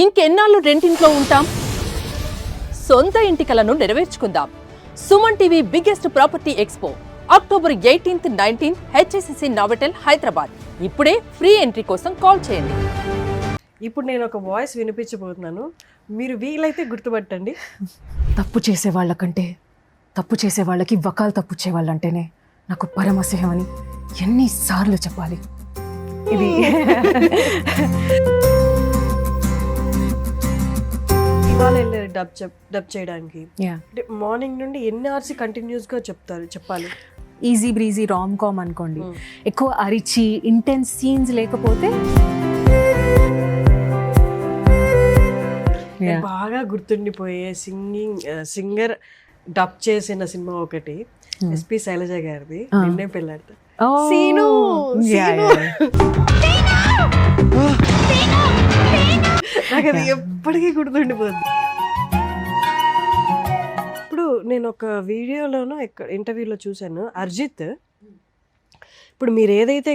ఇంకెన్నాళ్ళు రెంటింట్లో ఉంటాం? సొంత ఇంటి కలను నెరవేర్చుకుందాం. Suman TV biggest property expo October 18th, 19th HICC Novotel Hyderabad. ఇప్పుడే ఫ్రీ ఎంట్రీ కోసం కాల్ చేయండి. ఇప్పుడు నేను ఒక వాయిస్ వినిపించబోతున్నాను, మీరు వీలైతే గుర్తుపట్టండి. తప్పు చేసే వాళ్ళకంటే తప్పు చేసే వాళ్ళకి వకాలు తప్పుచ్చే వాళ్ళంటేనే నాకు పరమశయం అని ఎన్నిసార్లు చెప్పాలి. ఇది ఇవాళ వెళ్ళారు డబ్ చేయడానికి. యా అంటే మార్నింగ్ నుండి ఎన్ని అవర్స్ కంటిన్యూస్గా చెప్పాలి. ఈజీ బ్రీజీ రామ్ కామ్ అనుకోండి. ఎక్కువ అరిచి ఇంటెన్స్ సీన్స్ లేకపోతే బాగా గుర్తుండిపోయే సింగర్ డబ్ చేసిన సినిమా ఒకటి ఎస్పి శైలజ గారిది, నిన్నే పెళ్ళాడతా. సీను నాకు అది ఎప్పటికీ గుర్తుండిపోతుంది. ఇప్పుడు నేను ఒక వీడియోలోనో ఇంటర్వ్యూలో చూశాను, అర్జిత్ ఇప్పుడు మీరు ఏదైతే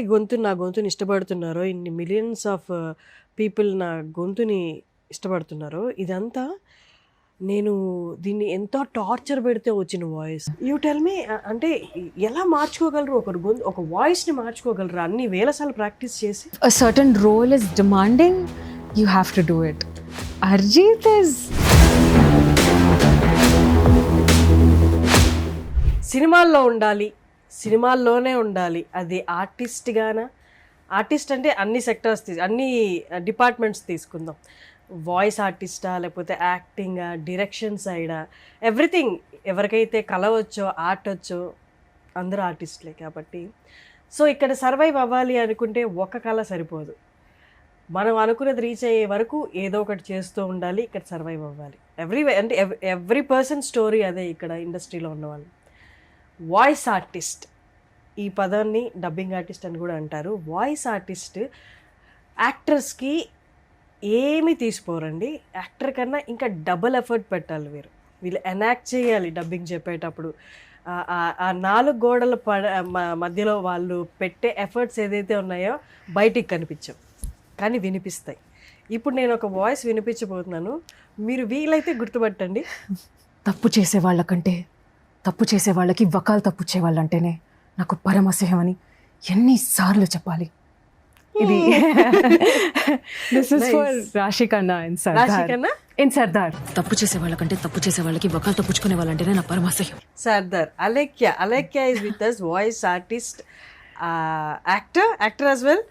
నా గొంతుని ఇష్టపడుతున్నారో, ఇన్ని మిలియన్స్ ఆఫ్ పీపుల్ నా గొంతుని ఇష్టపడుతున్నారో, ఇదంతా నేను దీన్ని ఎంతో టార్చర్ పెడితే వచ్చిన వాయిస్. యూ టెల్ మీ, అంటే ఎలా మార్చుకోగలరు ఒక వాయిస్ని మార్చుకోగలరు అన్ని వేల సార్లు ప్రాక్టీస్ చేసి? a certain role is demanding, you have to do it. Arjit is సినిమాల్లో ఉండాలి, సినిమాల్లోనే ఉండాలి. అది ఆర్టిస్ట్ అంటే అన్ని సెక్టర్స్ అన్ని డిపార్ట్మెంట్స్ తీసుకుందాం. వాయిస్ ఆర్టిస్టా, లేకపోతే యాక్టింగా, డైరెక్షన్ సైడా, ఎవ్రీథింగ్. ఎవరికైతే కళ వచ్చో, ఆర్ట్ వచ్చో అందరూ ఆర్టిస్టులే కాబట్టి. సో ఇక్కడ సర్వైవ్ అవ్వాలి అనుకుంటే ఒక కళ సరిపోదు. మనం అనుకున్నది రీచ్ అయ్యే వరకు ఏదో ఒకటి చేస్తూ ఉండాలి. ఇక్కడ సర్వైవ్ అవ్వాలి. ఎవ్రీ పర్సన్ స్టోరీ అదే ఇక్కడ ఇండస్ట్రీలో ఉన్నవాళ్ళు. వాయిస్ ఆర్టిస్ట్, ఈ పదాన్ని డబ్బింగ్ ఆర్టిస్ట్ అని కూడా అంటారు. వాయిస్ ఆర్టిస్ట్ యాక్టర్స్కి ఏమీ తీసిపోరండి. యాక్టర్ కన్నా ఇంకా డబుల్ ఎఫర్ట్ పెట్టాలి. వీళ్ళు ఎనాక్ట్ చేయాలి. డబ్బింగ్ చెప్పేటప్పుడు ఆ 4 గోడల మధ్యలో వాళ్ళు పెట్టే ఎఫర్ట్స్ ఏదైతే ఉన్నాయో బయటికి కనిపించవు, కానీ వినిపిస్తాయి. ఇప్పుడు నేను ఒక వాయిస్ వినిపించబోతున్నాను, మీరు వీలైతే గుర్తుపట్టండి. తప్పు చేసే వాళ్ళకంటే తప్పు చేసే వాళ్ళకి వకాలు తప్పుచ్చే వాళ్ళంటేనే నాకు పరమశయం అని ఎన్నిసార్లు చెప్పాలి. ఇది this is for Raashi Khanna in Sardar. తప్పు చేసే వాళ్ళకంటే తప్పు చేసే వాళ్ళకి వకాలు తప్పుచుకునే వాళ్ళంటేనే నా పరమశయం. Sardar Alekhya is with us, voice artist, actor as well.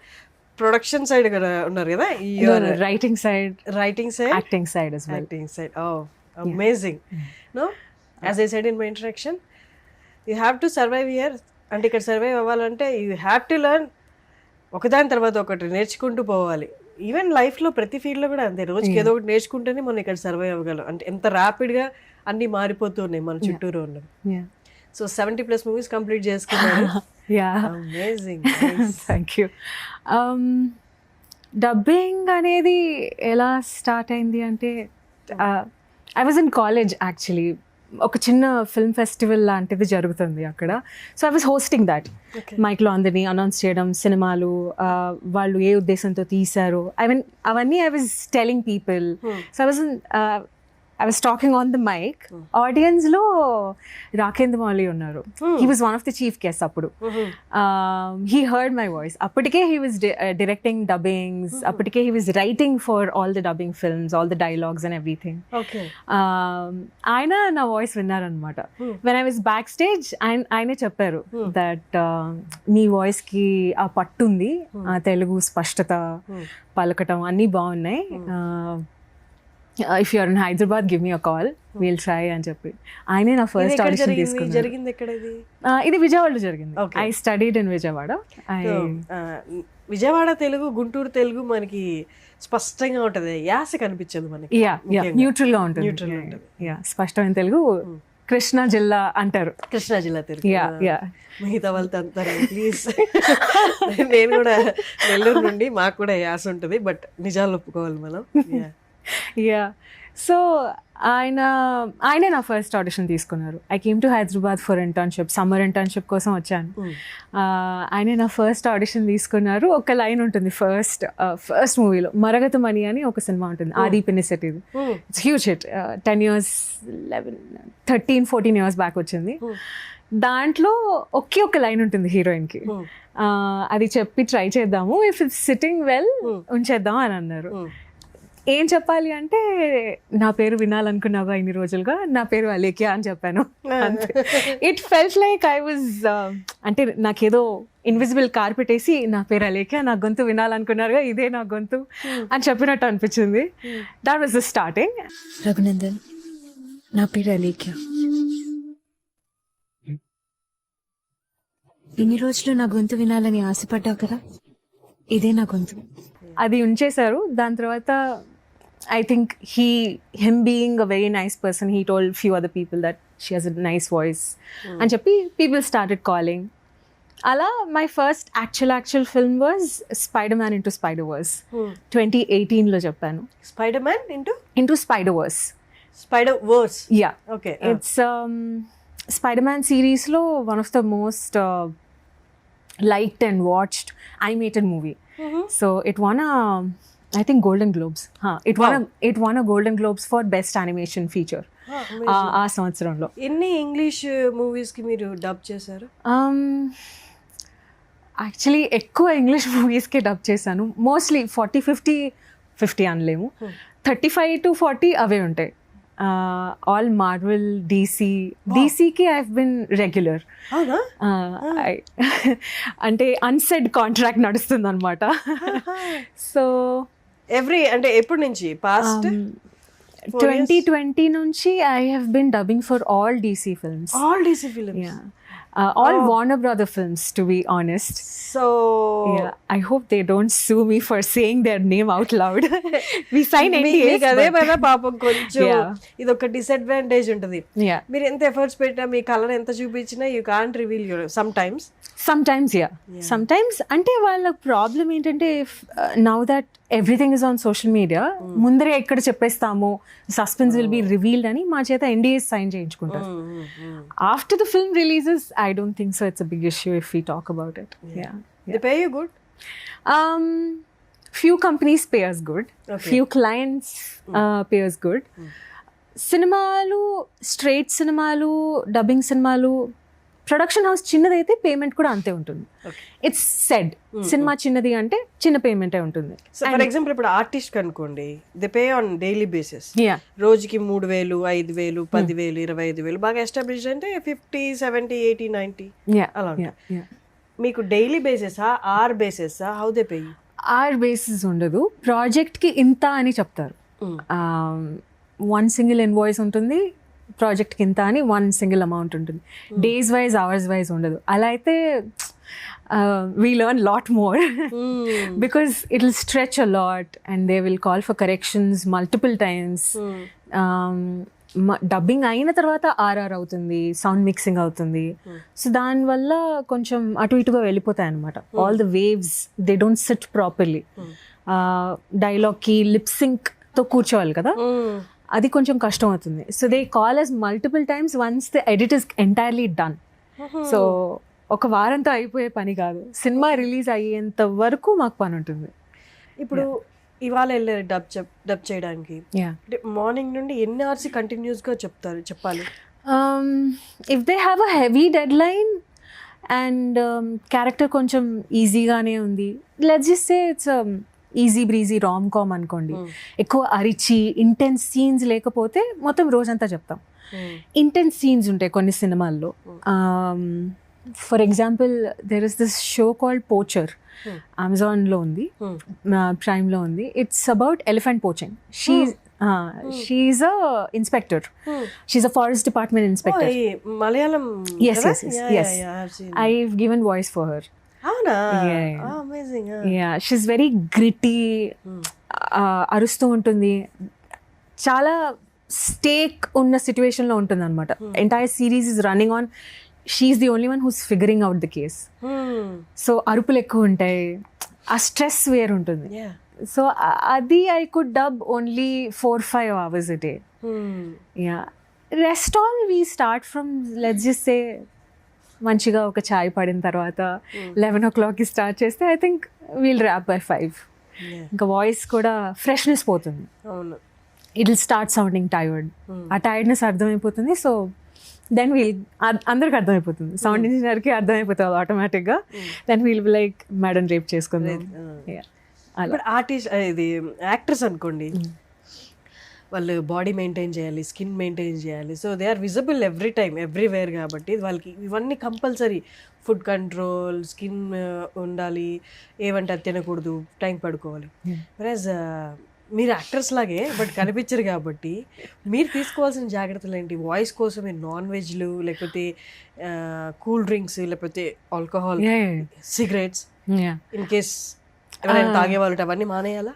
Production side కూడా ఉన్నారు కదా, writing side, acting side as well. Oh, amazing. No, as I said in my introduction, you have to survive here. అంటే ఇక్కడ సర్వైవ్ అవ్వాలంటే you have to learn. ఒకదాని తర్వాత ఒకటి నేర్చుకుంటూ పోవాలి. ఈవెన్ లైఫ్లో ప్రతి ఫీల్డ్లో కూడా అంతే. రోజుకి ఏదో ఒకటి నేర్చుకుంటేనే మనం ఇక్కడ సర్వైవ్ అవ్వగలం. అంటే ఎంత ర్యాపిడ్గా అన్నీ మారిపోతూ ఉన్నాయి మన చుట్టూరు ఉన్నవి. సో 70+ మూవీస్ కంప్లీట్ చేసుకున్నాను. Amazing, thank you. డబ్బింగ్ అనేది ఎలా స్టార్ట్ అయింది అంటే, I was in college actually. ఒక చిన్న ఫిల్మ్ ఫెస్టివల్ లాంటిది జరుగుతుంది అక్కడ. So I was hosting that. మైక్లో అందరినీ అనౌన్స్ చేయడం, సినిమాలు వాళ్ళు ఏ ఉద్దేశంతో తీశారు, అవన్నీ I was telling people. So I was talking on the mic. Audience లో రాకేంద్ర మౌళి ఉన్నారు. He was one of the chief guests అప్పుడు. He heard my voice. అప్పటికే he was directing dubbings. అప్పటికే he was writing for all the dubbing films, all the dialogues and everything. ఆయన నా voice విన్నారనమాట. When I was backstage, ఆయనే చెప్పారు that మీ వాయిస్కి ఆ పట్టుంది, తెలుగు స్పష్టత, పలకటం అన్నీ బాగున్నాయి. If you're in Hyderabad give me a call, we'll try అని చెప్పి ఆయనే నా ఫస్ట్ ఆడిషన్ తీసుకున్నారు. జరిగింది ఎక్కడ ఇది? ఇది విజయవాడలో జరిగింది. I studied in Vijayawada. Vijayawada Telugu, Guntur Telugu మనకి స్పష్టంగా ఉంటది, యాస కనిపించదు మనకి. న్యూట్రల్ గా ఉంటుంది. స్పష్టమైన తెలుగు. కృష్ణా జిల్లా అంటారు, కృష్ణా జిల్లా తెలుగు. మిగతా వాళ్ళతో అంటారు ప్లీజ్. నేను కూడా నెల్లూరు నుండి, మాకు కూడా యాస ఉంటుంది, బట్ నిజాలు ఒప్పుకోవాలి మనం. యా సో ఆయనే నా ఫస్ట్ ఆడిషన్ తీసుకున్నారు. I came to Hyderabad for internship, summer internship కోసం వచ్చాను. ఆయనే నా ఫస్ట్ ఆడిషన్ తీసుకున్నారు. ఒక లైన్ ఉంటుంది ఫస్ట్ మూవీలో, మరగతమణి అని ఒక సినిమా ఉంటుంది, ఆది పినిసెట్టిది. It's huge hit. 10 years 13-14 years back వచ్చింది. దాంట్లో ఒకే ఒక లైన్ ఉంటుంది హీరోయిన్కి, అది చెప్పి ట్రై చేద్దాము, ఇఫ్ ఇట్స్ సిట్టింగ్ వెల్ ఉంచేద్దాం అని అన్నారు. ఏం చెప్పాలి అంటే, నా పేరు వినాలనుకున్నావా ఇన్ని రోజులుగా, నా పేరు అలేఖ్య అని చెప్పాను. It felt like I was అంటే నాకేదో ఇన్విజిబుల్ కార్పెట్ వేసి నా పేరు అలేఖ్య, నా గొంతు వినాలనుకున్నారుగా, ఇదే నా గొంతు అని చెప్పినట్టు అనిపించింది. That was the starting. Raghunandan, నా పేరు అలేఖ్య. ఇన్ని రోజులు నా గొంతు వినాలని ఆశపడ్డావు కదా, ఇదే నా గొంతు. అది ఉంచేశారు. దాని తర్వాత I think him being a very nice person, he told few other people that she has a nice voice అని చెప్పి పీపుల్ స్టార్టెడ్ కాలింగ్. అలా my first actual film was Spider Man into Spider Verse. 2018లో చెప్పాను. Spider Man into Spider Verse. Spider Verse, yeah. Okay. It's Spider Man సిరీస్లో one of the most liked and watched animated movie. So it won I think Golden Globes. It won a Golden Globes for best animation feature. ఆ సంవత్సరంలో. ఎన్ని English movies కి మీరు dub చేశారు? Actually ఎక్కువ English మూవీస్కే dub చేశాను. Mostly 40-50 అనలేము, 35 to 40 అవే ఉంటాయి. ఆల్ మార్వెల్, డీసీకి ఐ హావ్ బిన్ రెగ్యులర్. అంటే అన్సెడ్ కాంట్రాక్ట్ నడుస్తుంది అనమాట. సో అంటే ఎప్పటి నుంచి? పాస్ట్ 2020 నుంచి I have been dubbing for all DC films. All Warner Brother films, to be honest. So yeah, I hope they don't sue me for saying their name out loud. We sign NDAs. అదే కదా పాపం, కొంచెం ఇది ఒక disadvantage ఉంటుంది. మీరు ఎంత efforts పెట్టినా, మీ కలర్ ఎంత చూపించినా, you can't reveal your sometimes yeah. Sometimes అంటే వాళ్ళ ప్రాబ్లం ఏంటంటే, now that everything is on social media, ముందరే ఎక్కడ చెప్పేస్తాము, సస్పెన్స్ విల్ బి రివీల్డ్ అని మా చేత NDAs సైన్ చేయించుకుంటారు. After the film releases I don't think so it's a big issue if we talk about it. Yeah. They pay you good? Few companies pay us good. Okay. Few clients pay us good. సినిమాలు, straight సినిమాలు, dubbing సినిమాలు, production house చిన్నదైతే payment కూడా అంతే ఉంటుంది. It's said, cinema చిన్నది అంటే చిన్న పేమెంటే ఉంటుంది. ఫర్ ఎగ్జాంపుల్ ఇప్పుడు ఆర్టిస్ట్ కనుకోండి, they pay on daily basis. రోజుకి 3,000, 5,000, 10,000, 25,000 బాగా ఎస్టాబ్లిష్ అంటే 50, 70, 80, 90 అలా. మీకు డైలీ బేసిసా, ఆర్ బేసిసా? How they pay? Hour basis ఉండదు, ప్రాజెక్ట్కి ఇంత అని చెప్తారు. 1 single ఇన్వాయిస్ ఉంటుంది, ప్రాజెక్ట్కి ఇంత అని 1 single అమౌంట్ ఉంటుంది. డేస్ వైజ్, అవర్స్ వైజ్ ఉండదు. అలా అయితే we learn lot more because it will stretch a lot and they will call for corrections multiple times. Dubbing అయిన తర్వాత ఆర్ఆర్ అవుతుంది, సౌండ్ మిక్సింగ్ అవుతుంది. సో దానివల్ల కొంచెం అటు ఇటుగా వెళ్ళిపోతాయి అనమాట. All the waves they don't sit properly. డైలాగ్కి లిప్సింక్తో కూర్చోవాలి కదా, అది కొంచెం కష్టం అవుతుంది. So they call us multiple times once the edit is entirely done. So ఒక వారంతో అయిపోయే పని కాదు, సినిమా రిలీజ్ అయ్యేంత వరకు మాకు పని ఉంటుంది. ఇప్పుడు ఇవాళ వెళ్ళారు డబ్ చేయడానికి, మార్నింగ్ నుండి ఎన్ని అవర్స్ కంటిన్యూస్గా చెప్పాలి? If they have a heavy deadline and character కొంచెం ఈజీగానే ఉంది, let's just say it's easy breezy rom com అనుకోండి, ఎక్కువ అరిచి ఇంటెన్స్ సీన్స్ లేకపోతే మొత్తం రోజంతా చెప్తాం. ఇంటెన్స్ సీన్స్ ఉంటాయి కొన్ని సినిమాల్లో. For example there is this show called Poacher, అమెజాన్లో ఉంది, ప్రైమ్లో ఉంది. It's about elephant poaching. She's a inspector, she's a forest department inspector. Malayalam. Yes, I've given voice for her. She's very gritty, అరుస్తూ ఉంటుంది, చాలా స్టేక్ ఉన్న సిచ్యువేషన్లో ఉంటుంది అనమాట. Entire series is running on, she's the only one who's figuring out the case. So అరుపులు ఎక్కువ ఉంటాయి, ఆ స్ట్రెస్ వేరు ఉంటుంది. సో అది I could dub only 4-5 hours a day. Yeah. Rest all we start from, let's just say, మంచిగా ఒక చాయ్ పడిన తర్వాత 11 o'clock స్టార్ట్ చేస్తే I think we'll wrap by 5. ఇంకా వాయిస్ కూడా ఫ్రెష్నెస్ పోతుంది. అవును. It will start sounding tired. ఆ టైర్డ్నెస్ అర్థమైపోతుంది. సో దెన్ అందరికి అర్థమైపోతుంది, సౌండ్ ఇంజనీర్కి అర్థమైపోతుంది ఆటోమేటిక్గా. Then we'll be like madam wrap చేసుకుందాం. ఇప్పుడు ఆర్టిస్ట్ ఇది యాక్టర్స్ అనుకోండి, వాళ్ళు బాడీ మెయింటైన్ చేయాలి, స్కిన్ మెయింటైన్ చేయాలి. So they are visible every time everywhere కాబట్టి వాళ్ళకి ఇవన్నీ కంపల్సరీ. ఫుడ్ కంట్రోల్, స్కిన్ ఉండాలి, ఏమంటే అది తినకూడదు, టైం పడుకోవాలి. వెరాజ్ మీరు యాక్టర్స్ లాగే బట్ కనిపించరు కాబట్టి మీరు తీసుకోవాల్సిన జాగ్రత్తలు ఏంటి? వాయిస్ కోసం మీరు నాన్ వెజ్లు, లేకపోతే కూల్ డ్రింక్స్, లేకపోతే ఆల్కహాల్, సిగరెట్స్, ఇన్ కేస్ ఎవరైనా తాగేవాళ్ళు అవన్నీ మానేయాలా?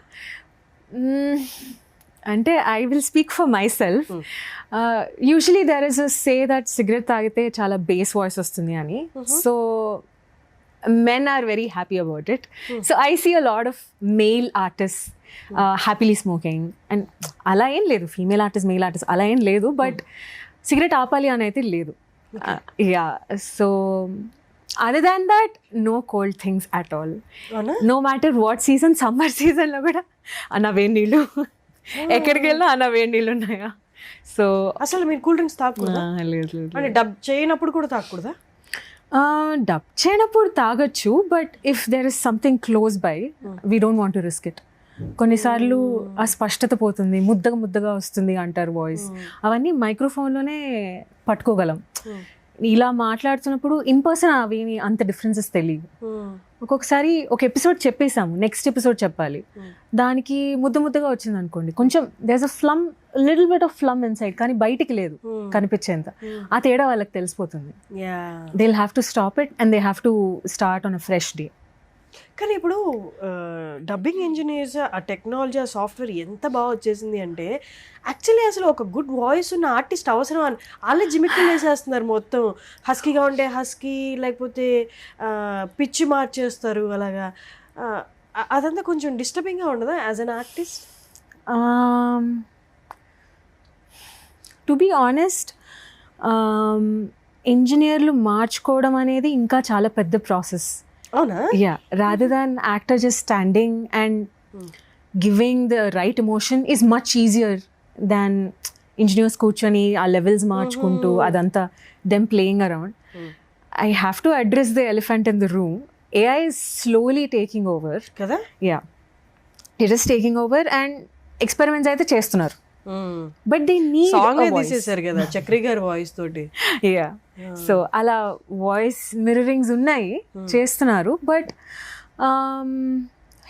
అంటే I will speak for my self. Usually there is a say that cigarette తాగితే చాలా బేస్ వాయిస్ వస్తుంది అని. So men are very happy about it. So I see a lot of male artists happily smoking, and అలా ఏం లేదు, female artist male artist అలా ఏం లేదు, బట్ సిగరెట్ ఆపాలి అని అయితే లేదు. Yeah, so other than that no cold things at all. No matter what season, summer సీజన్లో కూడా అన్న వేడి నీళ్ళు, ఎక్కడికి వెళ్ళినా అన్న వేడి నీళ్ళు ఉన్నాయా. సో అసలు మీరు కూల్ డ్రింక్స్ తాగకూడదా? లేదు, అంటే డబ్ చేయనప్పుడు కూడా తాగకూడదా? డబ్ చేయనప్పుడు తాగొచ్చు, but if there is something close by we don't want to risk it. కొన్నిసార్లు ఆ స్పష్టత పోతుంది, ముద్దగా వస్తుంది అంటారు వాయిస్. అవన్నీ మైక్రోఫోన్లోనే పట్టుకోగలం. ఇలా మాట్లాడుతున్నప్పుడు ఇన్ పర్సన్ అవి అంత డిఫరెన్సెస్ తెలియదు. ఒక్కొక్కసారి ఒక ఎపిసోడ్ చెప్పేసాము, నెక్స్ట్ ఎపిసోడ్ చెప్పాలి, దానికి ముద్దగా వచ్చింది అనుకోండి, కొంచెం there's a phlegm, little bit of phlegm inside, కానీ బయటికి లేదు కనిపించేంత. ఆ తేడా వాళ్ళకి తెలిసిపోతుంది. They will have to stop it and they have to start on a fresh day. కానీ ఇప్పుడు డబ్బింగ్ ఇంజనీర్స్, ఆ టెక్నాలజీ, ఆ సాఫ్ట్వేర్ ఎంత బాగా వచ్చేసింది అంటే యాక్చువల్లీ అసలు ఒక గుడ్ వాయిస్ ఉన్న ఆర్టిస్ట్ అవసరం అని వాళ్ళే జిమిక్లు వేసేస్తున్నారు. మొత్తం హస్కీగా ఉంటే హస్కీ, లేకపోతే పిచ్ మార్చేస్తారు అలాగా. అదంతా కొంచెం డిస్టర్బింగ్గా ఉండదా as an artist? To be honest, ఇంజనీర్లు మార్చుకోవడం అనేది ఇంకా చాలా పెద్ద ప్రాసెస్. అవునా? Yeah, rather than actor just standing and giving the right emotion is much easier than engineers కూర్చొని ఆ లెవెల్స్ మార్చుకుంటూ అదంతా them playing around. I have to address the elephant in the room. AI is slowly taking over. కదా? Yeah, it is taking over and experiments అయితే చేస్తున్నారు. But they need song తీసేశారు కదా చక్రి గారి వాయిస్ తోటి. యా, సో అలా voice మిర్రరింగ్స్ ఉన్నాయి, చేస్తున్నారు. బట్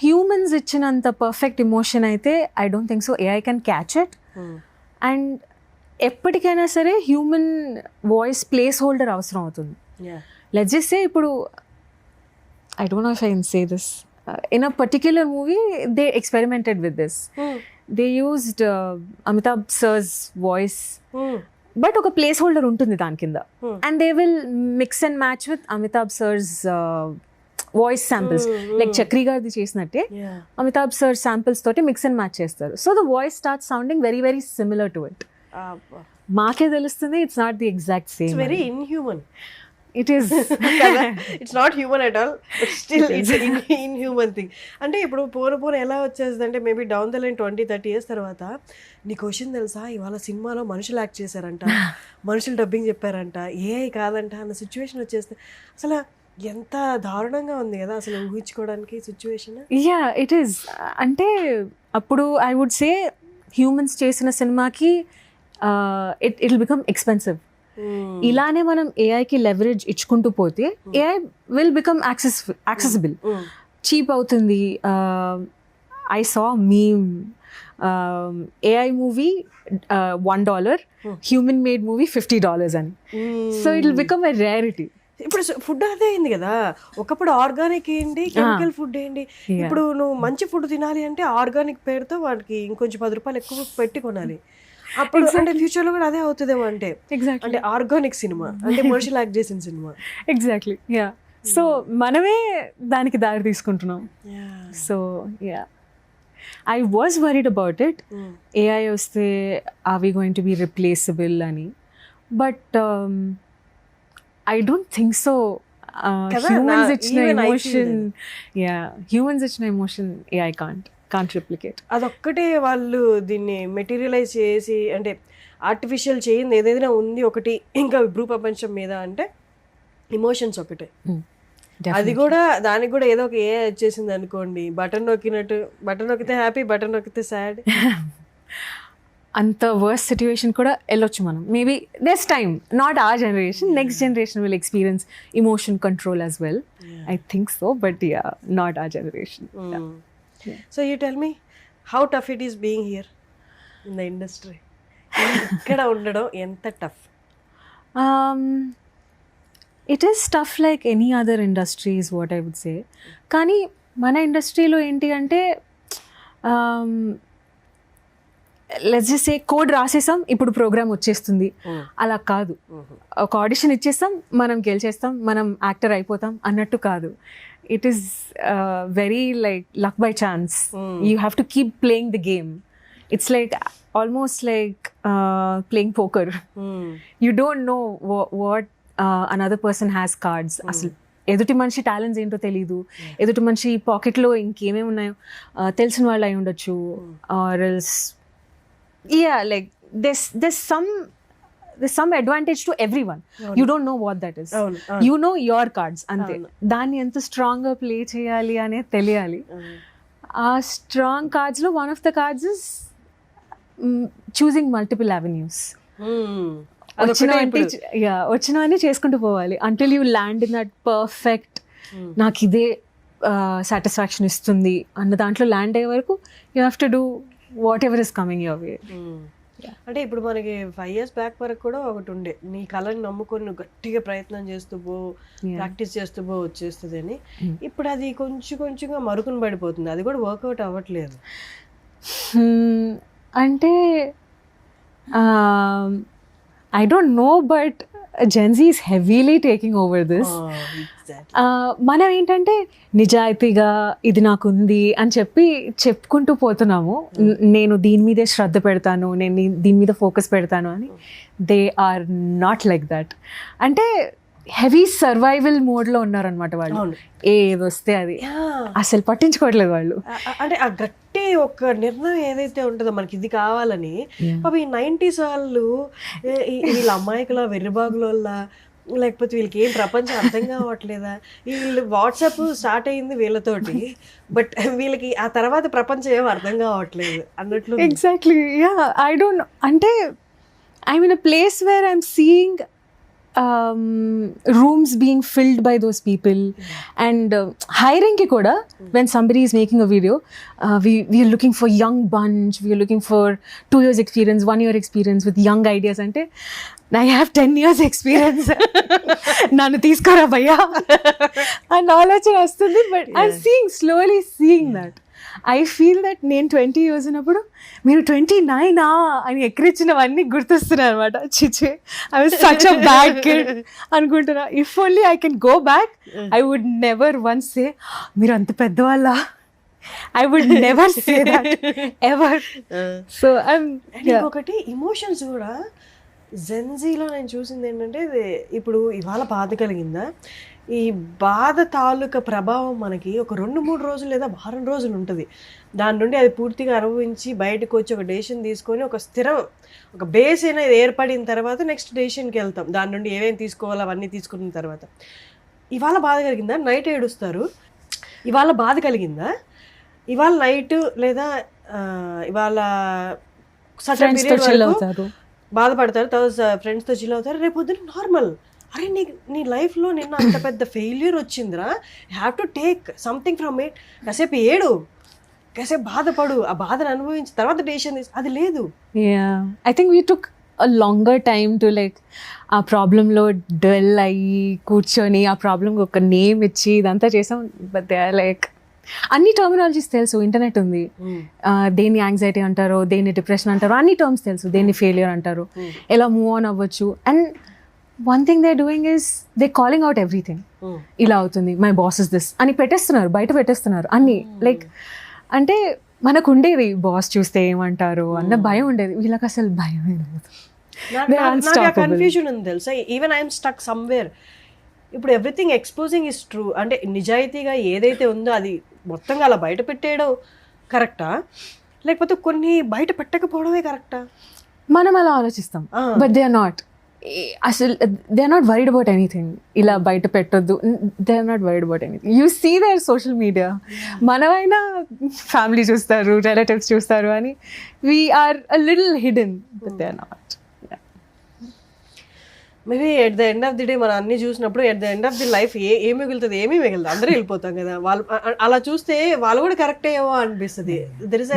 హ్యూమన్స్ ఇచ్చినంత పర్ఫెక్ట్ ఎమోషన్ అయితే I don't think so AI can catch it. And ఎప్పటికైనా సరే హ్యూమన్ వాయిస్ ప్లేస్ హోల్డర్ అవసరం అవుతుంది. లెట్స్ జస్ట్ సే, ఇప్పుడు I don't know if I can say this, in a particular movie they experimented with this. They used Amitabh sir's voice, but oka place holder untundi dani kinda, and they will mix and match with Amitabh sir's voice samples. Like Chakri gardi chesinatte Amitabh sir samples toti mix and match chestaru, so the voice starts sounding very very similar to it. Maake telustundi it's not the exact same. It's very inhuman. It is. It's not human at all, but still it's an inhuman thing. అంటే ఇప్పుడు పోను ఎలా వచ్చేస్తుంది అంటే maybe down the line 20-30 years తర్వాత నీ question తెలుసా, ఇవాళ సినిమాలో మనుషులు యాక్ట్ చేశారంట, మనుషులు డబ్బింగ్ చెప్పారంట, ఏఐ కాదంట అన్న సిచ్యువేషన్ వచ్చేస్తే అసలు ఎంత దారుణంగా ఉంది కదా అసలు ఊహించుకోవడానికి సిచ్యువేషన్. Yeah, it is. అంటే అప్పుడు ఐ వుడ్ సే హ్యూమన్స్ చేసిన సినిమాకి ఇట్ విల్ బికమ్ ఎక్స్పెన్సివ్. ఇలానే మనం ఏఐకి లెవరేజ్ ఇచ్చుకుంటూ పోతే AI will become accessible, cheap అవుతుంది. I saw meme, AI movie $1, human made movie $50 అని. So it will become a rarity. ఇప్పుడు ఫుడ్ అదే అయింది కదా, ఒకప్పుడు ఆర్గానిక్ ఏంటి, కెమికల్ ఫుడ్ ఏంటి. ఇప్పుడు నువ్వు మంచి ఫుడ్ తినాలి అంటే ఆర్గానిక్ పేరుతో వాటికి ఇంకొంచెం $10 ఎక్కువ పెట్టి కొనాలి. అప్పుడు అంటే ఫ్యూచర్ లో కూడా అదే అవుతుందేమో. అంటే అంటే ఆర్గానిక్ సినిమా అంటే మనుషులు యాక్ట్ చేసిన సినిమా. ఎగ్జాక్ట్లీ. యా, సో మనమే దానికి దారి తీసుకుంటున్నాం. So yeah, I was worried about it. AI వస్తే are we going to be replaceable అని, but I don't think so. కదా, హ్యూమన్స్ ఇచ్చిన even I feel emotion, humans ఇచ్చిన ఎమోషన్ ఏఐ కాంట్ రిప్లికేట్. అదొక్కటే వాళ్ళు దీన్ని మెటీరియలైజ్ చేసి, అంటే ఆర్టిఫిషియల్ చేయింది ఏదైనా ఉంది ఒకటి ఇంకా భూ ప్రపంచం మీద అంటే ఇమోషన్స్ ఒకటే. అది కూడా దానికి కూడా ఏదో ఒక ఏ వచ్చేసింది అనుకోండి, బటన్ నొక్కినట్టు, బటన్ నొక్కితే హ్యాపీ, బటన్ నొక్కితే సాడ్. అంత వర్స్ట్ సిచ్యువేషన్ కూడా వెళ్ళొచ్చు మనం. Maybe next time, not our generation, next generation will experience emotion control as well. I think so, but yeah, not our generation. So you tell me how tough it is being here in the industry. ఇక్కడ ఉండడం ఎంత tough? It is tough like any other industry is what I would say. కానీ మన ఇండస్ట్రీలో ఏంటి అంటే let's just say code రాసేసాం, ఇప్పుడు programme వచ్చేస్తుంది. అలా కాదు. ఒక ఆడిషన్ ఇచ్చేస్తాం, మనం గెలిచేస్తాం, మనం యాక్టర్ అయిపోతాం అన్నట్టు కాదు. It is very like luck by chance. You have to keep playing the game. It's like almost like playing poker. You don't know what another person has cards. అసలు ఎదుటి మనిషి టాలెంట్స్ ఏంటో తెలీదు, ఎదుటి మనిషి పాకెట్లో ఇంకేమేమి ఉన్నాయో తెలిసిన వాళ్ళు అయి ఉండొచ్చు. Or else like there's some advantage to everyone. You don't know what that is. You know your cards ante. దాన్ని ఎంత స్ట్రాంగ్ గా ప్లే చేయాలి అనే తెలియాలి. ఆ స్ట్రాంగ్ కార్డ్స్ లో one of the cards is choosing multiple avenues. వచ్చినవన్నీ చేసుకుంటూ పోవాలి until you land in that perfect, నాకు ఇదే సాటిస్ఫాక్షన్ ఇస్తుంది అన్న దాంట్లో ల్యాండ్ అయ్యే వరకు you have to do what ever is coming your way. అంటే ఇప్పుడు మనకి 5 years బ్యాక్ వరకు కూడా ఒకటి ఉండే, నీ కళని నమ్ముకొని నువ్వు గట్టిగా ప్రయత్నం చేస్తూ పో, ప్రాక్టీస్ చేస్తూ పో, వచ్చేస్తుంది అని. ఇప్పుడు అది కొంచెంగా మరుగున పడిపోతుంది, అది కూడా వర్కౌట్ అవ్వట్లేదు. అంటే I don't know, but Gen Z is heavily taking over this. మనం ఏంటంటే నిజాయితీగా ఇది నాకుంది అని చెప్పుకుంటూ పోతున్నాము. నేను దీని మీదే శ్రద్ధ పెడతాను, నేను దీని మీద ఫోకస్ పెడతాను అని. They are not like that. అంటే హెవీ సర్వైవల్ మోడ్లో ఉన్నారనమాట వాళ్ళు. ఏది వస్తే అది అసలు పట్టించుకోవట్లేదు వాళ్ళు. అంటే ఆ గట్టి ఒక నిర్ణయం ఏదైతే ఉంటుందో మనకి ఇది కావాలని, అవి 90s వాళ్ళు వీళ్ళ అమ్మాయికుల వెర్రిబాగుల, లేకపోతే వీళ్ళకి ఏం ప్రపంచం అర్థం కావట్లేదా, వీళ్ళు వాట్సాప్ స్టార్ట్ అయ్యింది వీళ్ళతోటి, బట్ వీళ్ళకి ఆ తర్వాత ప్రపంచం ఏం అర్థం కావట్లేదు అన్నట్లు. ఎగ్జాక్ట్లీ. యా, ఐ డోంట్, అంటే I'm in a place where I'm seeing rooms being filled by those people. And hiring ki kuda, when somebody is making a video, we are looking for young bunch, we are looking for 2 years experience, 1 year experience with young ideas. Ante I have 10 years experience, nanu teeskora bhaiya and ఆలోచన వస్తుంది. But I'm slowly seeing that. I feel that నేను 20 years ఉన్నప్పుడు మీరు 29 అని ఎక్కిరించినవన్నీ గుర్తొస్తున్నాయి అనమాట. చిచే, I was such a bad kid అనుకుంటున్నా. If only I can go back, I would never once say మీరు అంత పెద్దవాళ్ళ. I would never say that ever. So ఇంకొకటి ఇమోషన్స్ కూడా జెన్జీలో నేను చూసింది ఏంటంటే, ఇప్పుడు ఇవాళ బాధ కలిగిందా, ఈ బాధ తాలూకా ప్రభావం మనకి ఒక 2-3 రోజులు లేదా వారం రోజులు ఉంటుంది. దాని నుండి అది పూర్తిగా అనుభవించి బయటకు వచ్చి ఒక డెసిషన్ తీసుకొని ఒక బేస్ అయినా ఏర్పడిన తర్వాత నెక్స్ట్ డెసిషన్కి వెళ్తాం. దాని నుండి ఏమేమి తీసుకోవాలో అవన్నీ తీసుకున్న తర్వాత, ఇవాళ బాధ కలిగిందా నైట్ ఏడుస్తారు, ఇవాళ బాధ కలిగిందా ఇవాళ నైట్ లేదా ఇవాళ సర్టెన్ పీరియడ్ వరకు బాధపడతారు, తర్వాత ఫ్రెండ్స్తో చిల్ అవుతారు, రేపు పొద్దున్న నార్మల్. అరే నీ లైఫ్లో నిన్న అంత పెద్ద ఫెయిల్యూర్ వచ్చిందిరా, you have to take something from it. కాసేపు ఏడు, కాసేపు బాధపడు, ఆ బాధను అనుభవించి తర్వాత డెసిషన్ తీసి, అది లేదు. I think we took a longer time to like ఆ ప్రాబ్లంలో డెల్ అయ్యి కూర్చొని ఆ ప్రాబ్లంకి ఒక నేమ్ ఇచ్చి ఇదంతా చేసాం. బట్ దే ఆర్ లైక్ అన్ని టర్మినాలజీస్ తెలుసు, ఇంటర్నెట్ ఉంది. దేన్ని యాంగ్జైటీ అంటారో, దేన్ని డిప్రెషన్ అంటారో, అన్ని టర్మ్స్ తెలుసు. దేన్ని ఫెయిల్యూర్ అంటారు, ఎలా మూవ్ ఆన్ అవ్వచ్చు. And one thing they're doing is they're calling out everything. ఇలా అవుతుంది, మై బాస్ ఇస్ దిస్ అని బయట పెట్టేస్తున్నారు అన్ని. లైక్ అంటే మనకు ఉండేది బాస్ చూస్తే ఏమంటారు అన్న భయం ఉండేది, వీళ్ళకి అసలు భయమే లేదు. They are unstoppable. కన్ఫ్యూజన్ ఉంది తెలుసా, ఈవెన్ ఐఎమ్ స్టక్ సమ్వేర్. ఇప్పుడు ఎవ్రీథింగ్ ఎక్స్పోజింగ్ ఇస్ ట్రూ అంటే నిజాయితీగా ఏదైతే ఉందో అది మొత్తంగా అలా బయట పెట్టేయడం కరెక్టా, లేకపోతే కొన్ని బయట పెట్టకపోవడమే కరెక్టా? మనం అలా ఆలోచిస్తాం, బట్ దే ఆర్ నాట్. అసలు they are not worried about anything. ఇలా బయట పెట్టొద్దు, they are not worried about anything. You see their social media, మనమైనా ఫ్యామిలీ చూస్తారు, రిలేటివ్స్ చూస్తారు అని we're a little hidden, but they are not. Maybe at the end of the day మనం అన్ని చూసినప్పుడు at the end of the life ఏం మిగులుతుంది, ఏమీ మిగులుతుంది, అందరూ వెళ్ళిపోతాం కదా. వాళ్ళు అలా చూస్తే వాళ్ళు కూడా కరెక్టే ఏమో అనిపిస్తుంది. There is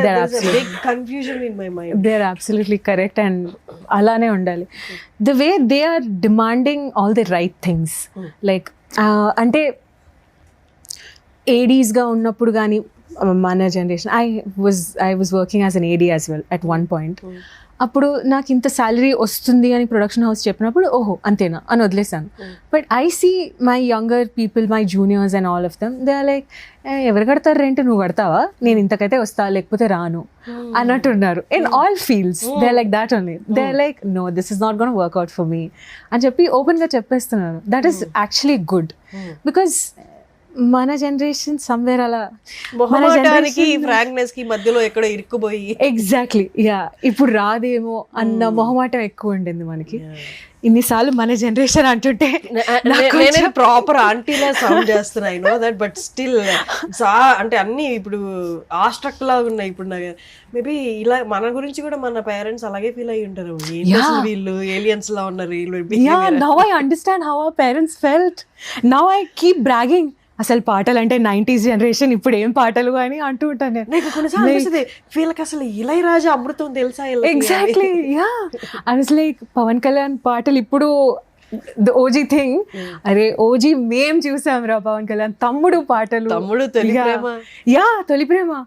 big confusion in my mind. They are absolutely correct, and అలానే ఉండాలి. The way they are demanding all the right things, like అంటే ఏడీస్గా ఉన్నప్పుడు కానీ మన జనరేషన్, I was working as an AD as well at one point. అప్పుడు నాకు ఇంత శాలరీ వస్తుంది అని ప్రొడక్షన్ హౌస్ చెప్పినప్పుడు ఓహో అంతేనా అని వదిలేసాను. But I see my younger people, my juniors and all of them, they are like ఎవరు కడతారు రెంట్, నువ్వు కడతావా, నేను ఇంతకైతే వస్తా లేకపోతే రాను అన్నట్టున్నారు. In all fields they are like that only. They are like no, this is not gonna work out for me అని చెప్పి ఓపెన్గా చెప్పేస్తున్నారు. That is actually good, because మన జనరేషన్ సమ్వేర్ అలా మొహమాటానికి ఫ్రాంక్నెస్ కి మధ్యలో ఎక్కడో ఇరుక్కుపోయి ఎగ్జాక్ట్లీ యా ఇప్పుడు రాదేమో అన్న మొహమాటం ఎక్కువ ఉండింది మనకి. ఇన్నిసార్లు మన జనరేషన్ అంటుంటే నేనే ప్రాపర్ ఆంటీలా సౌండ్ చేస్తున్నా, I know that, but still అంటే అన్ని ఇప్పుడు ఆస్ట్రక్ లాగా ఉన్నాయి ఇప్పుడు. మేబీ ఇలా మన గురించి కూడా మన పేరెంట్స్ అలాగే ఫీల్ అయ్యి ఉంటారు, వీళ్ళు ఏలియన్స్ లా ఉన్నారు వీళ్ళు. Now I understand how our parents felt. Now I keep bragging. అసలు పాటలు అంటే 90s జనరేషన్, ఇప్పుడు ఏం పాటలు అని అంటూ ఉంటాను నేను. నాకు కొన్నిసార్లు అనిపిస్తుంది వీళ్ళకి అసలు ఇళయరాజా అమృతం తెలుసా? Exactly yeah, I was like Pawan Kalyan పాటలు ఇప్పుడు ద ఓజీ థింగ్. అరే ఓజీ మేం చూసాం రా పవన్ కళ్యాణ్ తమ్ముడు పాటలు, యా తొలి ప్రేమ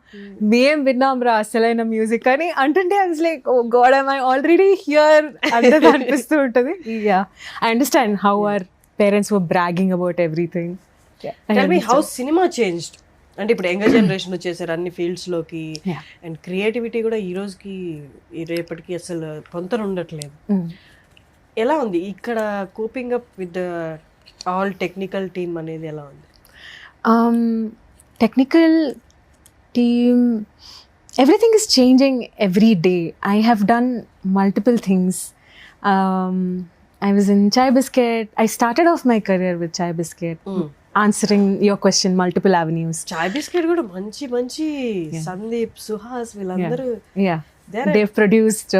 మేం విన్నాం రా అసలైన మ్యూజిక్ అని అంటుంటే I was like oh god I already hear అంటే అనిపిస్తూ ఉంటుంది. Yeah I understand how our parents were bragging about everything. Tell me how cinema changed. అంటే ఇప్పుడు యంగర్ జనరేషన్ వచ్చేసారు అన్ని ఫీల్డ్స్ లోకి, అండ్ క్రియేటివిటీ కూడా ఈ రోజుకి రేపటికి అసలు పొంతన ఉండట్లేదు. ఎలా ఉంది ఇక్కడ coping up with all technical team అనేది ఎలా ఉంది? Technical team, everything is changing every day. I have done multiple things. I was in Chai Biscuit. I started off my career with Chai Biscuit. Answering your question, multiple avenues. Chai Biscuit కూడా మంచి మంచి సందీప్, సుహాస్ వీళ్ళందరూ yeah they've produced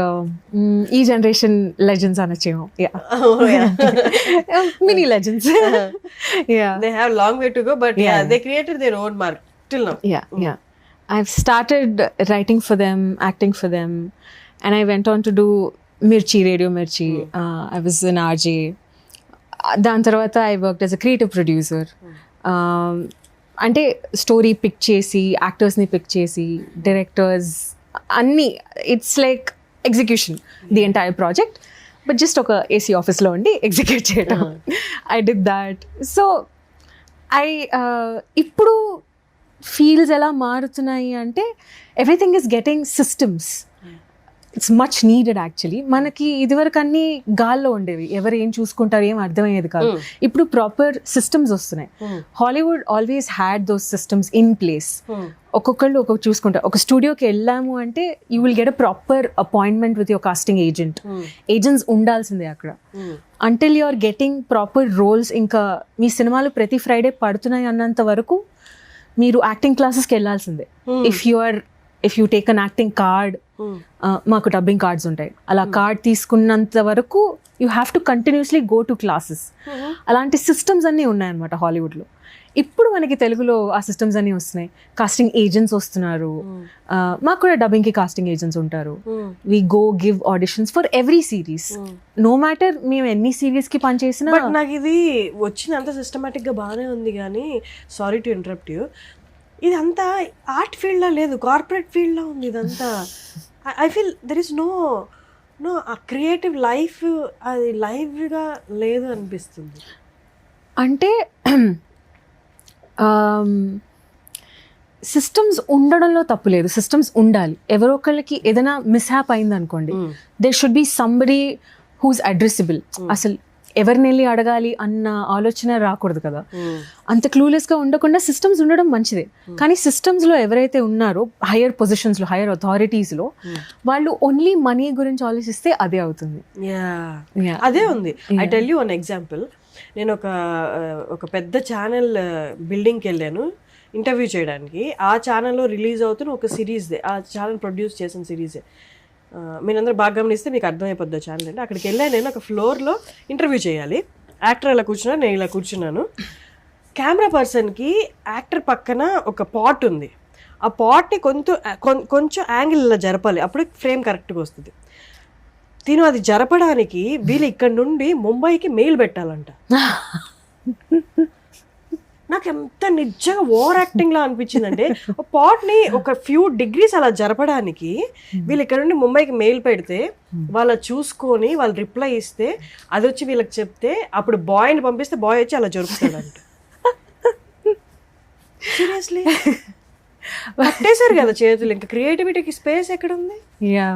e generation legends అనొచ్చేమో. Mini legends. Yeah, they have long way to go, but yeah they created their own mark till now. Yeah I've started writing for them, acting for them, and I went on to do Mirchi, Radio Mirchi. I was an RJ. దాని తర్వాత I worked as a creative producer. అంటే story pick చేసి, యాక్టర్స్ని pick చేసి, directors అన్నీ, it's like execution the entire project, but just ఒక AC ఆఫీస్లో ఉండి execute చేయడం. I did that. సో ఇప్పుడు ఫీల్డ్స్ ఎలా మారుతున్నాయి అంటే everything is getting systems. It's much needed actually. మనకి ఇదివరకు అన్ని గాల్లో ఉండేవి, ఎవరు ఏం చూసుకుంటారు ఏం అర్థమయ్యేది కాదు. ఇప్పుడు ప్రాపర్ సిస్టమ్స్ వస్తున్నాయి. Hollywood always had those systems in place. ఒక్కొక్కళ్ళు ఒక్కొక్క చూసుకుంటారు. ఒక స్టూడియోకి వెళ్ళాము అంటే you will get a proper appointment with your casting agent. Agents ఉండాల్సిందే అక్కడ. Until you are getting proper roles, ఇంకా మీ సినిమాలు ప్రతి ఫ్రైడే పడుతున్నాయి అన్నంత వరకు మీరు యాక్టింగ్ క్లాసెస్కి వెళ్ళాల్సిందే. If you take an acting card, మాకు డబ్బింగ్ కార్డ్స్ ఉంటాయి, అలా కార్డ్ తీసుకున్నంత వరకు you have to continuously go to classes. అలాంటి సిస్టమ్స్ అన్నీ ఉన్నాయన్నమాట హాలీవుడ్లో. ఇప్పుడు మనకి తెలుగులో ఆ సిస్టమ్స్ అన్నీ వస్తున్నాయి. కాస్టింగ్ ఏజెంట్స్ వస్తున్నారు, మాకు కూడా డబ్బింగ్కి కాస్టింగ్ ఏజెంట్స్ ఉంటారు. We go give auditions for every series, no matter మేము ఎన్ని సిరీస్కి పనిచేసినా. బట్ నాకు ఇది వచ్చినంత సిస్టమేటిక్గా బాగానే ఉంది, కానీ సారీ టు ఇంటరప్ట్ యూ, ఇదంతా ఆర్ట్ ఫీల్డ్లో లేదు, కార్పొరేట్ ఫీల్డ్లో ఉంది ఇదంతా. I feel there is no ah creative life, అది లైవ్గా లేదు అనిపిస్తుంది. అంటే సిస్టమ్స్ ఉండడంలో తప్పు లేదు, సిస్టమ్స్ ఉండాలి. ఎవరో ఒకళ్ళకి ఏదైనా మిస్హ్యాప్ అయింది అనుకోండి, there should be somebody who's addressable. అసలు ఎవరిని వెళ్ళి అడగాలి అన్న ఆలోచన రాకూడదు కదా. అంత క్లూలెస్గా ఉండకుండా సిస్టమ్స్ ఉండడం మంచిదే. కానీ సిస్టమ్స్లో ఎవరైతే ఉన్నారో హైయర్ పొజిషన్స్లో, హైయర్ అథారిటీస్లో, వాళ్ళు ఓన్లీ మనీ గురించి ఆలోచిస్తే అదే అవుతుంది. అదే ఉంది. I tell you one example. నేను ఒక పెద్ద ఛానల్ బిల్డింగ్కి వెళ్ళాను ఇంటర్వ్యూ చేయడానికి. ఆ ఛానల్లో రిలీజ్ అవుతున్న ఒక సిరీస్దే, ఆ ఛానల్ ప్రొడ్యూస్ చేసిన సిరీసే. మీరందరూ బాగా గమనిస్తే మీకు అర్థమైపోద్ది ఆ ఛానల్ అంటే. అక్కడికి వెళ్ళాను నేను. ఒక ఫ్లోర్లో ఇంటర్వ్యూ చేయాలి. యాక్టర్ ఇలా కూర్చున్నాను, నేను ఇలా కూర్చున్నాను. కెమెరా పర్సన్కి యాక్టర్ పక్కన ఒక పాట్ ఉంది. ఆ పాట్ని కొంచెం యాంగిల్ ఇలా జరపాలి, అప్పుడు ఫ్రేమ్ కరెక్ట్గా వస్తుంది. తిను అది జరపడానికి వీళ్ళు ఇక్కడ నుండి ముంబైకి మెయిల్ పెట్టాలంట. నాకు ఎంత నిజంగా ఓవర్ యాక్టింగ్ లా అనిపించిందంటే, పాట్ ని ఒక ఫ్యూ డిగ్రీస్ అలా జరపడానికి వీళ్ళు ఇక్కడ నుండి ముంబైకి మెయిల్ పెడితే వాళ్ళ చూసుకొని వాళ్ళు రిప్లై ఇస్తే అది వచ్చి వీళ్ళకి చెప్తే అప్పుడు బాయ్ని పంపిస్తే బాయ్ వచ్చి అలా జరుపుతాడంట. సీరియస్లీ పట్టేశారు కదా చేతులు. ఇంకా క్రియేటివిటీకి స్పేస్ ఎక్కడ ఉంది? యా,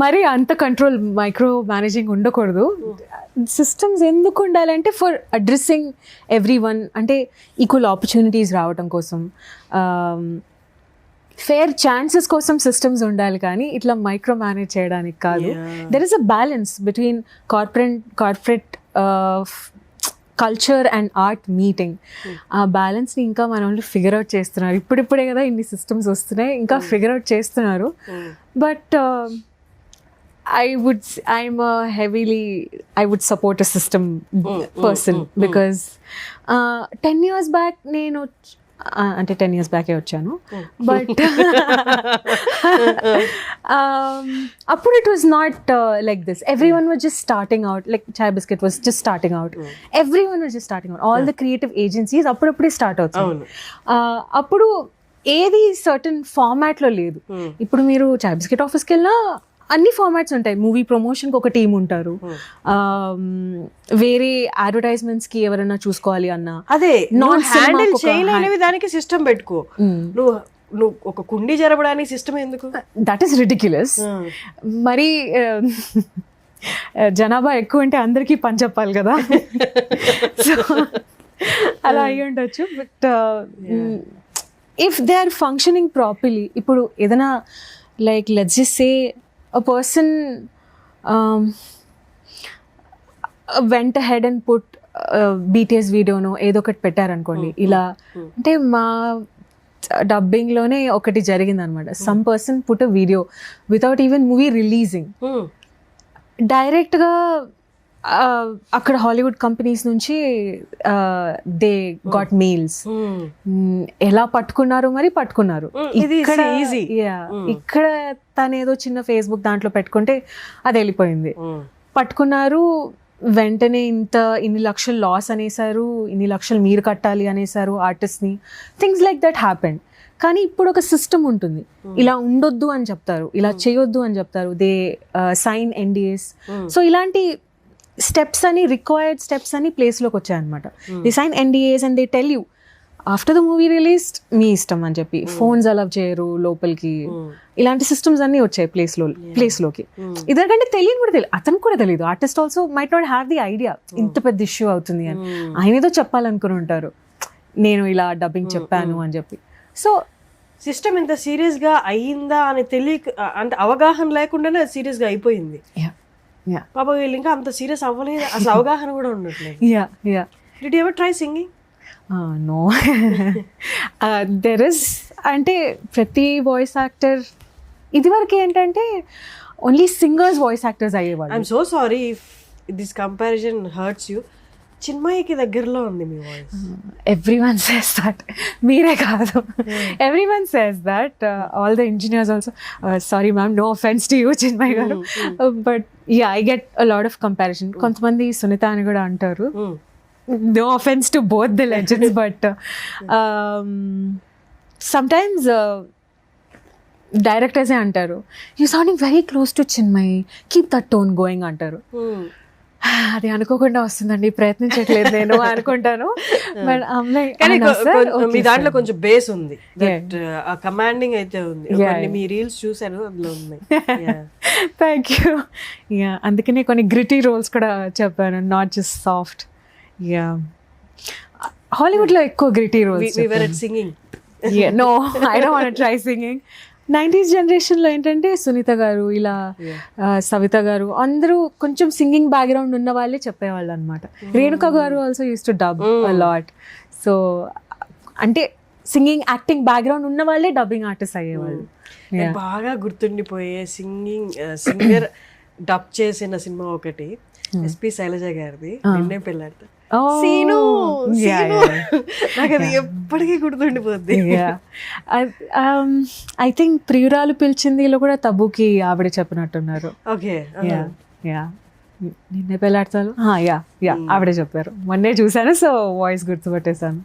మరి అంత కంట్రోల్, మైక్రో మేనేజింగ్ ఉండకూడదు. సిస్టమ్స్ ఎందుకు ఉండాలంటే ఫర్ అడ్రస్సింగ్ ఎవ్రీ వన్, అంటే ఈక్వల్ ఆపర్చునిటీస్ రావడం కోసం, ఫేర్ ఛాన్సెస్ కోసం సిస్టమ్స్ ఉండాలి. కానీ ఇట్లా మైక్రో మేనేజ్ చేయడానికి కాదు. There is a balance between corporate culture and art meeting. ఆ బ్యాలెన్స్ని ఇంకా మనం ఫిగర్ అవుట్ చేస్తున్నారు. ఇప్పుడిప్పుడే కదా ఇన్ని సిస్టమ్స్ వస్తున్నాయి, ఇంకా ఫిగర్ అవుట్ చేస్తున్నారు. But I would support a system person because 10 years back నేను అంటే 10 years బ్యాకే వచ్చాను. బట్ అప్పుడు it was not like this. Everyone was just starting out. Like chai biscuit was just starting out. Everyone was just starting out. All the creative agencies అప్పుడప్పుడే start అవుతుంది. అప్పుడు ఏది certain ఫార్మాట్లో లేదు. ఇప్పుడు మీరు చాయ్ బిస్కెట్ ఆఫీస్కి వెళ్ళినా అన్ని ఫార్మాట్స్ ఉంటాయి. మూవీ ప్రమోషన్కి ఒక టీం ఉంటారు, వేరే అడ్వర్టైజ్మెంట్స్కి ఎవరైనా చూసుకోవాలి అన్నా అదే నాన్ హ్యాండిల్ చేయలేనివి దానికి సిస్టమ్ పెట్టుకో. నువ్వు ఒక కుండీ జరపడానికి సిస్టమ్ ఎందుకు? That is ridiculous. మరి జనాభా ఎక్కువ అంటే అందరికీ పని చెప్పాలి కదా. సో అలా అయ్యి ఉండొచ్చు. But if they are functioning properly, ఇప్పుడు ఏదైనా like let's just say a person went ahead and put BTS వీడియోను ఏదో ఒకటి పెట్టారనుకోండి. ఇలా అంటే మా డబ్బింగ్లోనే ఒకటి జరిగింది అనమాట. Some person put a video without even movie releasing. డైరెక్ట్గా అక్కడ హాలీవుడ్ కంపెనీస్ నుంచి దే గాట్ మెయిల్స్. ఎలా పట్టుకున్నారు? మరి పట్టుకున్నారు. ఇక్కడ తను ఏదో చిన్న ఫేస్బుక్ దాంట్లో పెట్టుకుంటే అది వెళ్ళిపోయింది. పట్టుకున్నారు, వెంటనే ఇన్ని లక్షలు లాస్ అనేసారు, ఇన్ని లక్షలు మీరు కట్టాలి అనేసారు ఆర్టిస్ట్ని. Things like that happened. కానీ ఇప్పుడు ఒక సిస్టమ్ ఉంటుంది. ఇలా ఉండొద్దు అని చెప్తారు, ఇలా చేయొద్దు అని చెప్తారు. They sign NDAs. సో ఇలాంటి స్టెప్స్ అని, రిక్వైర్డ్ స్టెప్స్ అని ప్లేస్లోకి వచ్చాయన్నమాట. They sign NDAs and they tell you after the movie release మీ ఇష్టం అని చెప్పి. ఫోన్స్ అలౌ చేయరు లోపలికి. ఇలాంటి సిస్టమ్స్ అన్నీ వచ్చాయి ప్లేస్లోకి. ఇదకంటే తెలియని కూడా తెలియదు, అతనికి కూడా తెలియదు. Artist also might not have the idea ఇంత పెద్ద ఇష్యూ అవుతుంది అని. ఆయన ఏదో చెప్పాలనుకుని ఉంటారు, నేను ఇలా డబ్బింగ్ చెప్పాను అని చెప్పి. సో సిస్టమ్ ఇంత సీరియస్గా అయ్యిందా అని తెలియక, అంత అవగాహన లేకుండానే అది సీరియస్గా అయిపోయింది. పాప వీళ్ళు ఇంకా అంత సీరియస్ అవ్వలేదు, అసలు అవగాహన కూడా ఉండట్లేదు. Did you ever try singing? No. There is, అంటే ప్రతి వాయిస్ యాక్టర్ ఇదివరకు ఏంటంటే ఓన్లీ సింగర్స్ వాయిస్ యాక్టర్స్ అయ్యేవాళ్ళు. I'm so sorry if this comparison hurts you. చిన్మయికి దగ్గరలో ఉంది మీ వాయిస్. ఎవ్రీవన్ సేస్ దట్, మీరే కాదు, everyone says that. All the engineers also. Sorry ma'am, no offence to you Chinmayi garu, but yeah I get a lot of comparison. కొంతమంది సునీత అని కూడా అంటారు. No offense to both the legends, but sometimes directors ఏ అంటారు, you sounding very close to Chinmay, keep that tone going అంటారు. అది అనుకోకుండా వస్తుందండి, ప్రయత్నించట్లేదు నేను అనుకుంటాను. బట్ కానీ మీ దాంట్లో కొంచెం బేస్ ఉంది, ఆ కమాండింగ్ అయితే ఉంది. కొన్ని మీ రీల్స్ చూసాను, అందులో ఉన్నాయి. Thank you. యా, అందుకనే కొన్ని గ్రిటీ రోల్స్ కూడా చెప్పాను, నాట్ జస్ట్ సాఫ్ట్. యా, హాలీవుడ్లో ఎక్కువ gritty roles. Singing. No, I don't want try singing. 90s జనరేషన్లో ఏంటంటే సునీత గారు, ఇలా సవిత గారు అందరూ కొంచెం సింగింగ్ బ్యాక్గ్రౌండ్ ఉన్న వాళ్ళే చెప్పేవాళ్ళు అనమాట. రేణుక గారు also use to dub lot. So అంటే సింగింగ్, యాక్టింగ్ బ్యాక్గ్రౌండ్ ఉన్న వాళ్ళే డబ్బింగ్ ఆర్టిస్ట్ అయ్యేవాళ్ళు. బాగా గుర్తుండిపోయే సింగర్ డబ్ చేసిన సినిమా ఒకటి ఎస్పి శైలజ గారిది, నిన్నే పెళ్ళాడతా. నాకు అది ఎప్పటికీ గుర్తుండిపోద్ది. ఐ థింక్ ప్రియురాలు పిలిచిందిలో కూడా తబుకి ఆవిడ చెప్పినట్టున్నారు. ఓకే. యా, నిన్నే పెళ్ళాడతాను. యా యా, ఆవిడే చెప్పారు. మొన్నే చూసాను, సో వాయిస్ గుర్తుపట్టేశాను.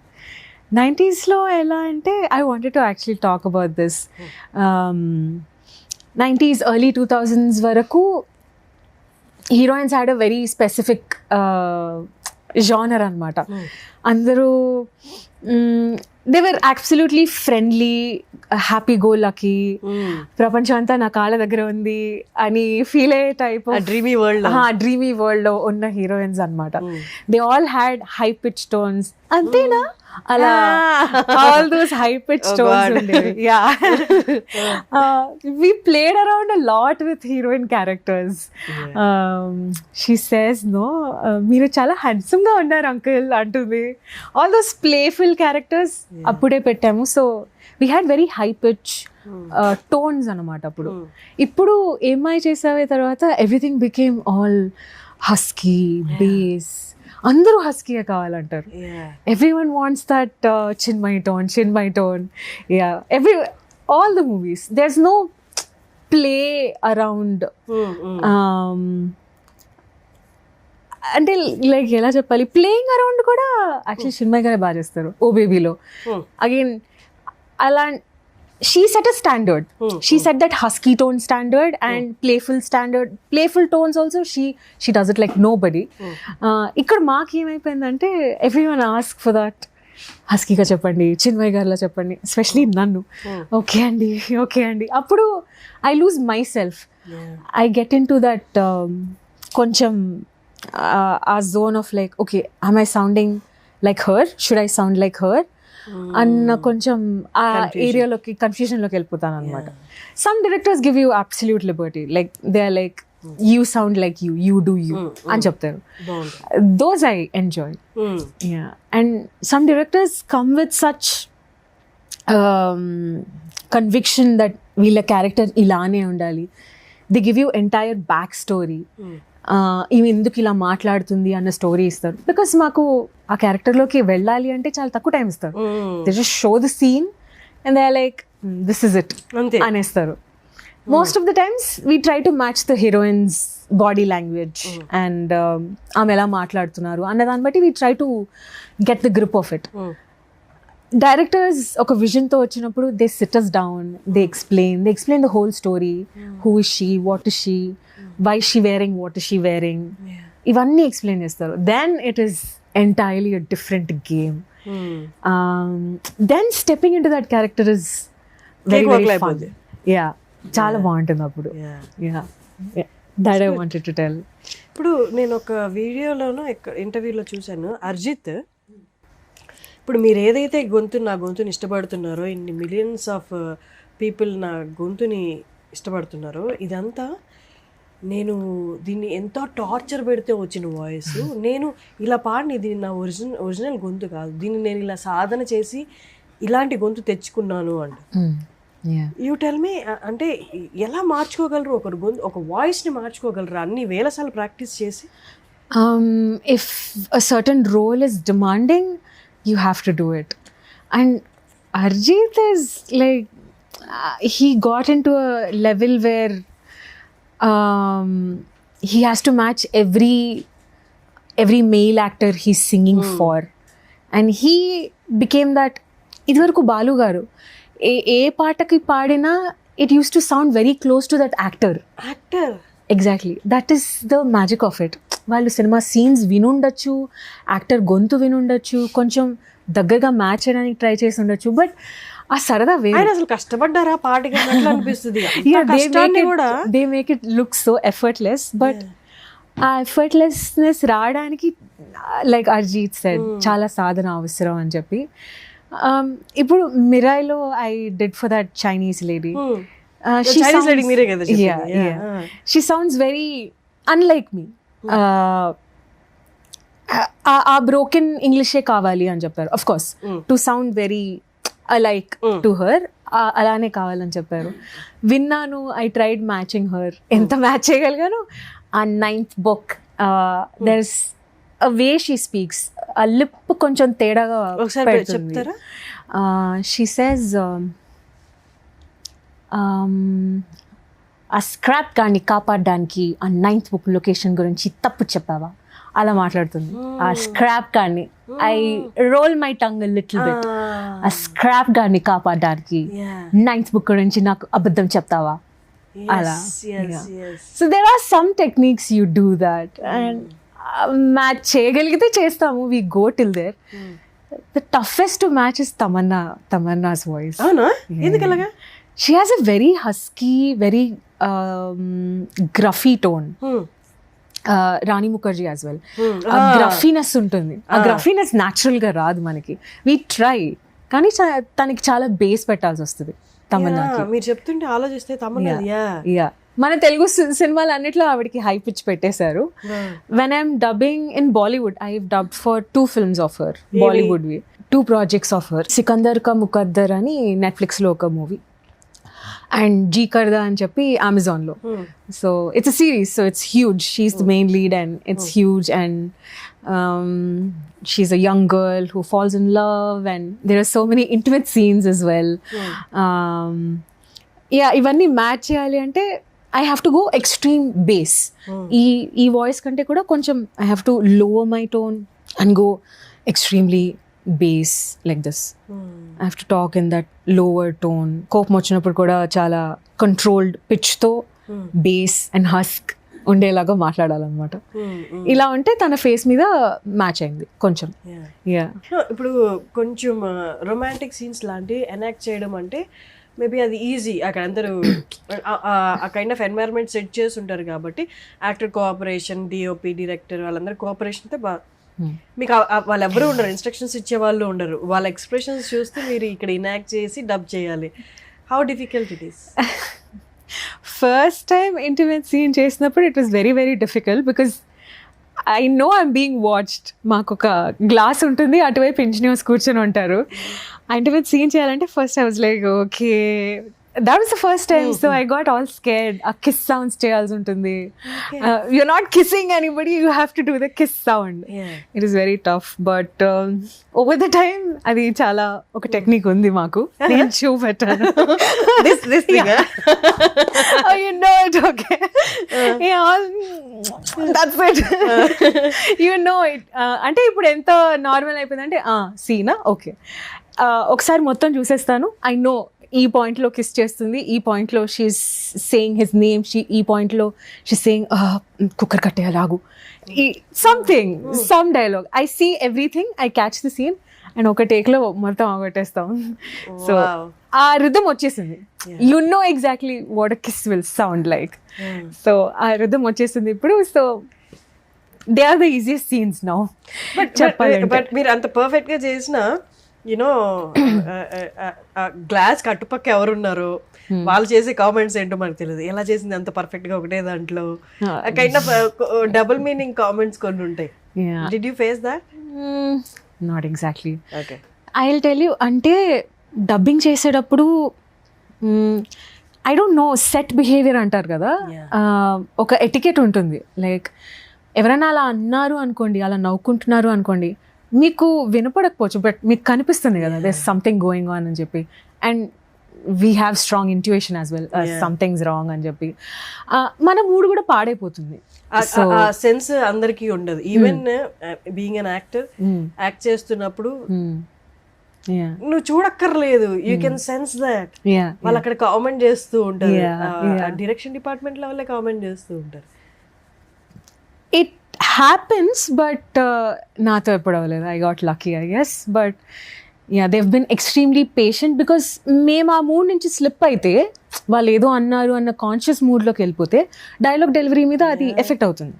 90sలో ఎలా అంటే, I wanted to actually talk about this. 90s early 2000s వరకు heroines had a very specific genre అనమాట. అందరూ they were absolutely friendly, happy go lucky, ప్రపంచం అంతా నా కాళ్ళ దగ్గర ఉంది అని ఫీల్ అయ్యే టైప్ డ్రీమీ వరల్డ్ లో ఉన్న హీరోయిన్స్ అనమాట. They all had high pitch tones. అంతేనా? అలా all those high pitch tones ఉండేవి. Yeah, we played around a lot with heroine characters. She says, no, మీరు చాలా హ్యాండ్సమ్ గా ఉన్నారు అంకుల్ అంటుంది. ఆల్ దోస్ ప్లేఫుల్ క్యారెక్టర్స్ అప్పుడే పెట్టాము. So we had very high pitch tones అనమాట అప్పుడు. ఇప్పుడు ఏమై చేసావే తర్వాత everything became all husky, base. అందరూ హస్కీగా కావాలంటారు. Everyone wants that Chinmayi tone. Yeah, all the movies, there's no play around. అంటే లైక్ ఎలా చెప్పాలి, ప్లేయింగ్ అరౌండ్ కూడా యాక్చువల్లీ చిన్మయి గారే బాగా చేస్తారు. ఓ బేబీలో అగైన్ అలా she set a standard. She set that husky tone standard and playful tones also. She does it like nobody. ఇక్కడ మాకు ఏమైపోయిందంటే everyone ask for that హస్కీగా చెప్పండి, చిన్మయి గారిలో చెప్పండి, ఎస్పెషలీ నన్ను. ఓకే అండి అప్పుడు I lose my self. I get in to that కొంచెం ఆ zone of like, okay, am I sounding like her? Should I sound like her? అన్న కొంచెం ఆ ఏరియాలోకి, కన్ఫ్యూజన్లోకి వెళ్ళిపోతాను అనమాట. Some directors give you absolute liberty, like they are like, you sound like you do you అని చెప్తారు. Those I enjoy. And some directors come with such conviction that వీళ్ళ character ఇలానే ఉండాలి. They give you entire back story. ఈమె ఎందుకు ఇలా మాట్లాడుతుంది అన్న స్టోరీ ఇస్తారు. బికాస్ మాకు ఆ క్యారెక్టర్లోకి వెళ్ళాలి అంటే చాలా తక్కువ టైం ఇస్తారు. They just show the scene and they are like, this is it అనేస్తారు. Most of the times we try to match the heroine's body language and ఆమె ఎలా మాట్లాడుతున్నారు అన్న దాన్ని బట్టి we try to get the grip of it. Directors ఒక విజన్తో వచ్చినప్పుడు they sit us down, they explain the whole story. Who is she, what is she, why is she wearing, what is she wearing, ఇవన్నీ explain చేస్తారు. Then it is entirely a different game. Then stepping in to that character is very very fun. Yeah, చాలా బాగుంటుంది అప్పుడు. Yeah, that I wanted to tell. ఇప్పుడు నేను ఒక వీడియోలోనో ఇంటర్వ్యూలో చూశాను, అర్జిత్, ఇప్పుడు మీరు ఏదైతే నా గొంతుని ఇష్టపడుతున్నారో, ఇన్ని మిలియన్స్ ఆఫ్ పీపుల్ నా గొంతుని ఇష్టపడుతున్నారో, ఇదంతా నేను దీన్ని ఎంతో టార్చర్ పెడితే వచ్చిన వాయిస్. నేను ఇలా పాడిని, ఇది నా ఒరిజినల్ గొంతు కాదు, దీన్ని నేను ఇలా సాధన చేసి ఇలాంటి గొంతు తెచ్చుకున్నాను అంట. యూ టెల్ మీ, అంటే ఎలా మార్చుకోగలరు ఒకరు గొంతు, ఒక వాయిస్ని మార్చుకోగలరు అన్ని వేల సార్లు ప్రాక్టీస్ చేసి? If a certain role is demanding, you have to do it. And Arjit is like, he got into a level where he has to match every male actor he's singing for, and he became that. ఇదివరకు బాలు గారు ఏ పాటకి పాడినా it used to sound very close to that actor. Exactly, that is the magic of it. వాళ్ళు cinema scenes వినుండొచ్చు, actor గొంతు వినుండొచ్చు, కొంచెం దగ్గరగా match చేయడానికి try చేసి ఉండొచ్చు, బట్ ఆ సరదా వేరే. ఆయన అసలు కష్టపడ్డారా పాటకి అన్నట్లు అనిపిస్తుంది. అంత కష్టాన్ని కూడా they make it look so effortless, but ఆ ఎఫర్ట్లెస్నెస్ రావడానికి లైక్ అర్జీత్ సెడ్ చాలా సాధన అవసరం అని చెప్పి. ఇప్పుడు మిరాయిలో I did for that Chinese lady. Chinese lady మీరే కదా చెప్పింది. Yeah. She sounds very unlike me. ఆ బ్రోకెన్ ఇంగ్లీషే కావాలి అని చెప్పారు. Of course to sound very alike to her, అలానే కావాలని చెప్పారు. విన్నాను, ఐ ట్రైడ్ మ్యాచింగ్ హర్, ఎంత మ్యాచ్ చేయగలిగాను. ఆ 9th book there's a way she speaks, ఆ లిప్ కొంచెం తేడాగా ఒకసారి చెప్తారా? షీ సేస్ ఆ స్క్రాప్ గాన్ని కాపాడడానికి ఆ 9th బుక్ లొకేషన్ గురించి తప్పు చెప్పావా, అలా మాట్లాడుతుంది. ఆ స్క్రాప్ గాన్ని, I roll my tongue little bit, ఆ స్క్రాప్ గాన్ని కాపాడడానికి 9th బుక్ గురించి నాకు అబద్ధం చెప్తావా, అలా. So there are some techniques you do that, and match చేయగలిగితే చేస్తాము, we go till there. The toughest to match is తమన్నా's voice. అవునా, ఎందుకలాగా? She has a very husky, very gruffy tone. Rani Mukherjee as well. ఆ గ్రఫీనెస్ ఉంటుంది, ఆ గ్రఫీనెస్ natural గా రాదు మనకి. వి ట్రై, కానీ తనకి చాలా బేస్ పెట్టాల్సి వస్తుంది తమన్నాకి. మీరు చెప్తుంటే ఆలోచిస్తే తమన్నా, యా, మన తెలుగు సినిమాలు అన్నిట్లో ఆవిడకి హై పిచ్ పెట్టేశారు. When I'm dubbing in Bollywood, I have dubbed for 2 films of her, Bollywood వి 2 projects of her. Sikandar ka Muqaddar అని నెట్ఫ్లిక్స్ లో ఒక మూవీ, అండ్ జీ కర్దా అని చెప్పి అమెజాన్లో. So it's a series, so it's huge. She's the main lead and it's huge, and she's a young girl who falls in love, and there are so many intimate scenes as well. ఇవన్నీ match చేయాలి అంటే I have to go extreme bass. ఈ voice కంటే కూడా కొంచెం I have to lower my tone and go extremely bass like this. I have to talk in that lower tone. కోపం వచ్చినప్పుడు కూడా చాలా కంట్రోల్డ్ పిచ్ తో బేస్ అండ్ హస్క్ ఉండేలాగా మాట్లాడాలన్నమాట. ఇలా ఉంటే తన ఫేస్ మీద మ్యాచ్ అయింది కొంచెం. యా, ఇప్పుడు కొంచెం రొమాంటిక్ సీన్స్ లాంటి ఎనాక్ట్ చేయడం అంటే మేబీ అది ఈజీ. అక్కడ అందరూ ఆ కైండ్ ఆఫ్ ఎన్వైరన్మెంట్ సెట్ చేసి ఉంటారు కాబట్టి యాక్టర్ కోఆపరేషన్, డిఓపి, డైరెక్టర్ వాళ్ళందరూ కోఆపరేషన్తో బాగా. మీకు వాళ్ళు ఎవరు ఉండరు, ఇన్స్ట్రక్షన్స్ ఇచ్చే వాళ్ళు ఉండరు, వాళ్ళ ఎక్స్ప్రెషన్స్ చూస్తే మీరు ఇక్కడ ఇనాక్ట్ చేసి డబ్ చేయాలి. How difficult it is? First time intimate scene చేసినప్పుడు it was very very difficult, because I know I'm being watched. మాకు ఒక గ్లాస్ ఉంటుంది, అటువైపు ఇంజనీర్స్ కూర్చొని ఉంటారు. ఇంటిమేట్ సీన్ చేయాలంటే first I was like okay, that was the first time, so I got all scared. A kiss sounds cheyalsi untundi. You're not kissing anybody, you have to do the kiss sound. It is very tough, but over the time adi chala oka technique undi maaku. Nenu chupetanu this thing. Oh, you know it, okay. Yeah, that's it. You know it. Ante ippudu enta normal ayipindante Cena okay, ఒకసారి మొత్తం చూసేస్తాను. I know ఈ పాయింట్లో kiss చేస్తుంది, ఈ పాయింట్లో she is saying his name, ఈ పాయింట్లో she is saying cooker కట్టేయాలాగు, ఈ something, some dialogue. I see everything, I catch the scene and ఒక టేక్లో మొత్తం అవగొట్టేస్తాం. సో ఆ రిథమ్ వచ్చేసింది. You know exactly what a kiss will sound like. So ఆ రిథమ్ వచ్చేసింది ఇప్పుడు. So they are the easiest scenes now. But మీరు అంత పర్ఫెక్ట్గా చేసిన యూనో గ్లాస్ కట్టుపక్క ఎవరున్నారు, వాళ్ళు చేసే కామెంట్స్ ఏంటో మనకు తెలియదు. ఎలా చేసింది అంత పర్ఫెక్ట్ గా ఒకటే దాంట్లో kind of double meaning comments కొన్ని ఉంటాయి. Did you face that? Not exactly. Okay, I will tell you. అంటే డబ్బింగ్ చేసేటప్పుడు I don't know, set behaviour అంటారు కదా, ఒక ఎటికెట్ ఉంటుంది. లైక్ ఎవరైనా అలా అన్నారు అనుకోండి, అలా నవ్వుకుంటున్నారు అనుకోండి, మీకు వినపడకపోవచ్చు, బట్ మీకు కనిపిస్తుంది కదా దేర్ సంథింగ్ గోయింగ్ ఆన్ అని చెప్పి. And we have strong intuition as well, something's wrong అని చెప్పి మన మూడ్ కూడా పాడైపోతుంది. సెన్స్ అందరికీ ఉండదు. Even being an actor, act చేస్తున్నప్పుడు నువ్వు చూడక్కర్లేదు, యూ కెన్ సెన్స్ దట్. వాళ్ళు అక్కడ కామెంట్ చేస్తూ ఉంటారు, డైరెక్షన్ డిపార్ట్మెంట్ లో వాళ్ళే కామెంట్ చేస్తూ ఉంటారు. హ్యాపెన్స్, బట్ నాతో ఎప్పుడు అవ్వలేదు. I got lucky I guess. But yeah, they've been extremely patient. Because మేము ఆ మూడ్ నుంచి స్లిప్ అయితే, వాళ్ళు ఏదో అన్నారు అన్న కాన్షియస్ మూడ్లోకి వెళ్ళిపోతే డైలాగ్ డెలివరీ మీద అది ఎఫెక్ట్ అవుతుంది.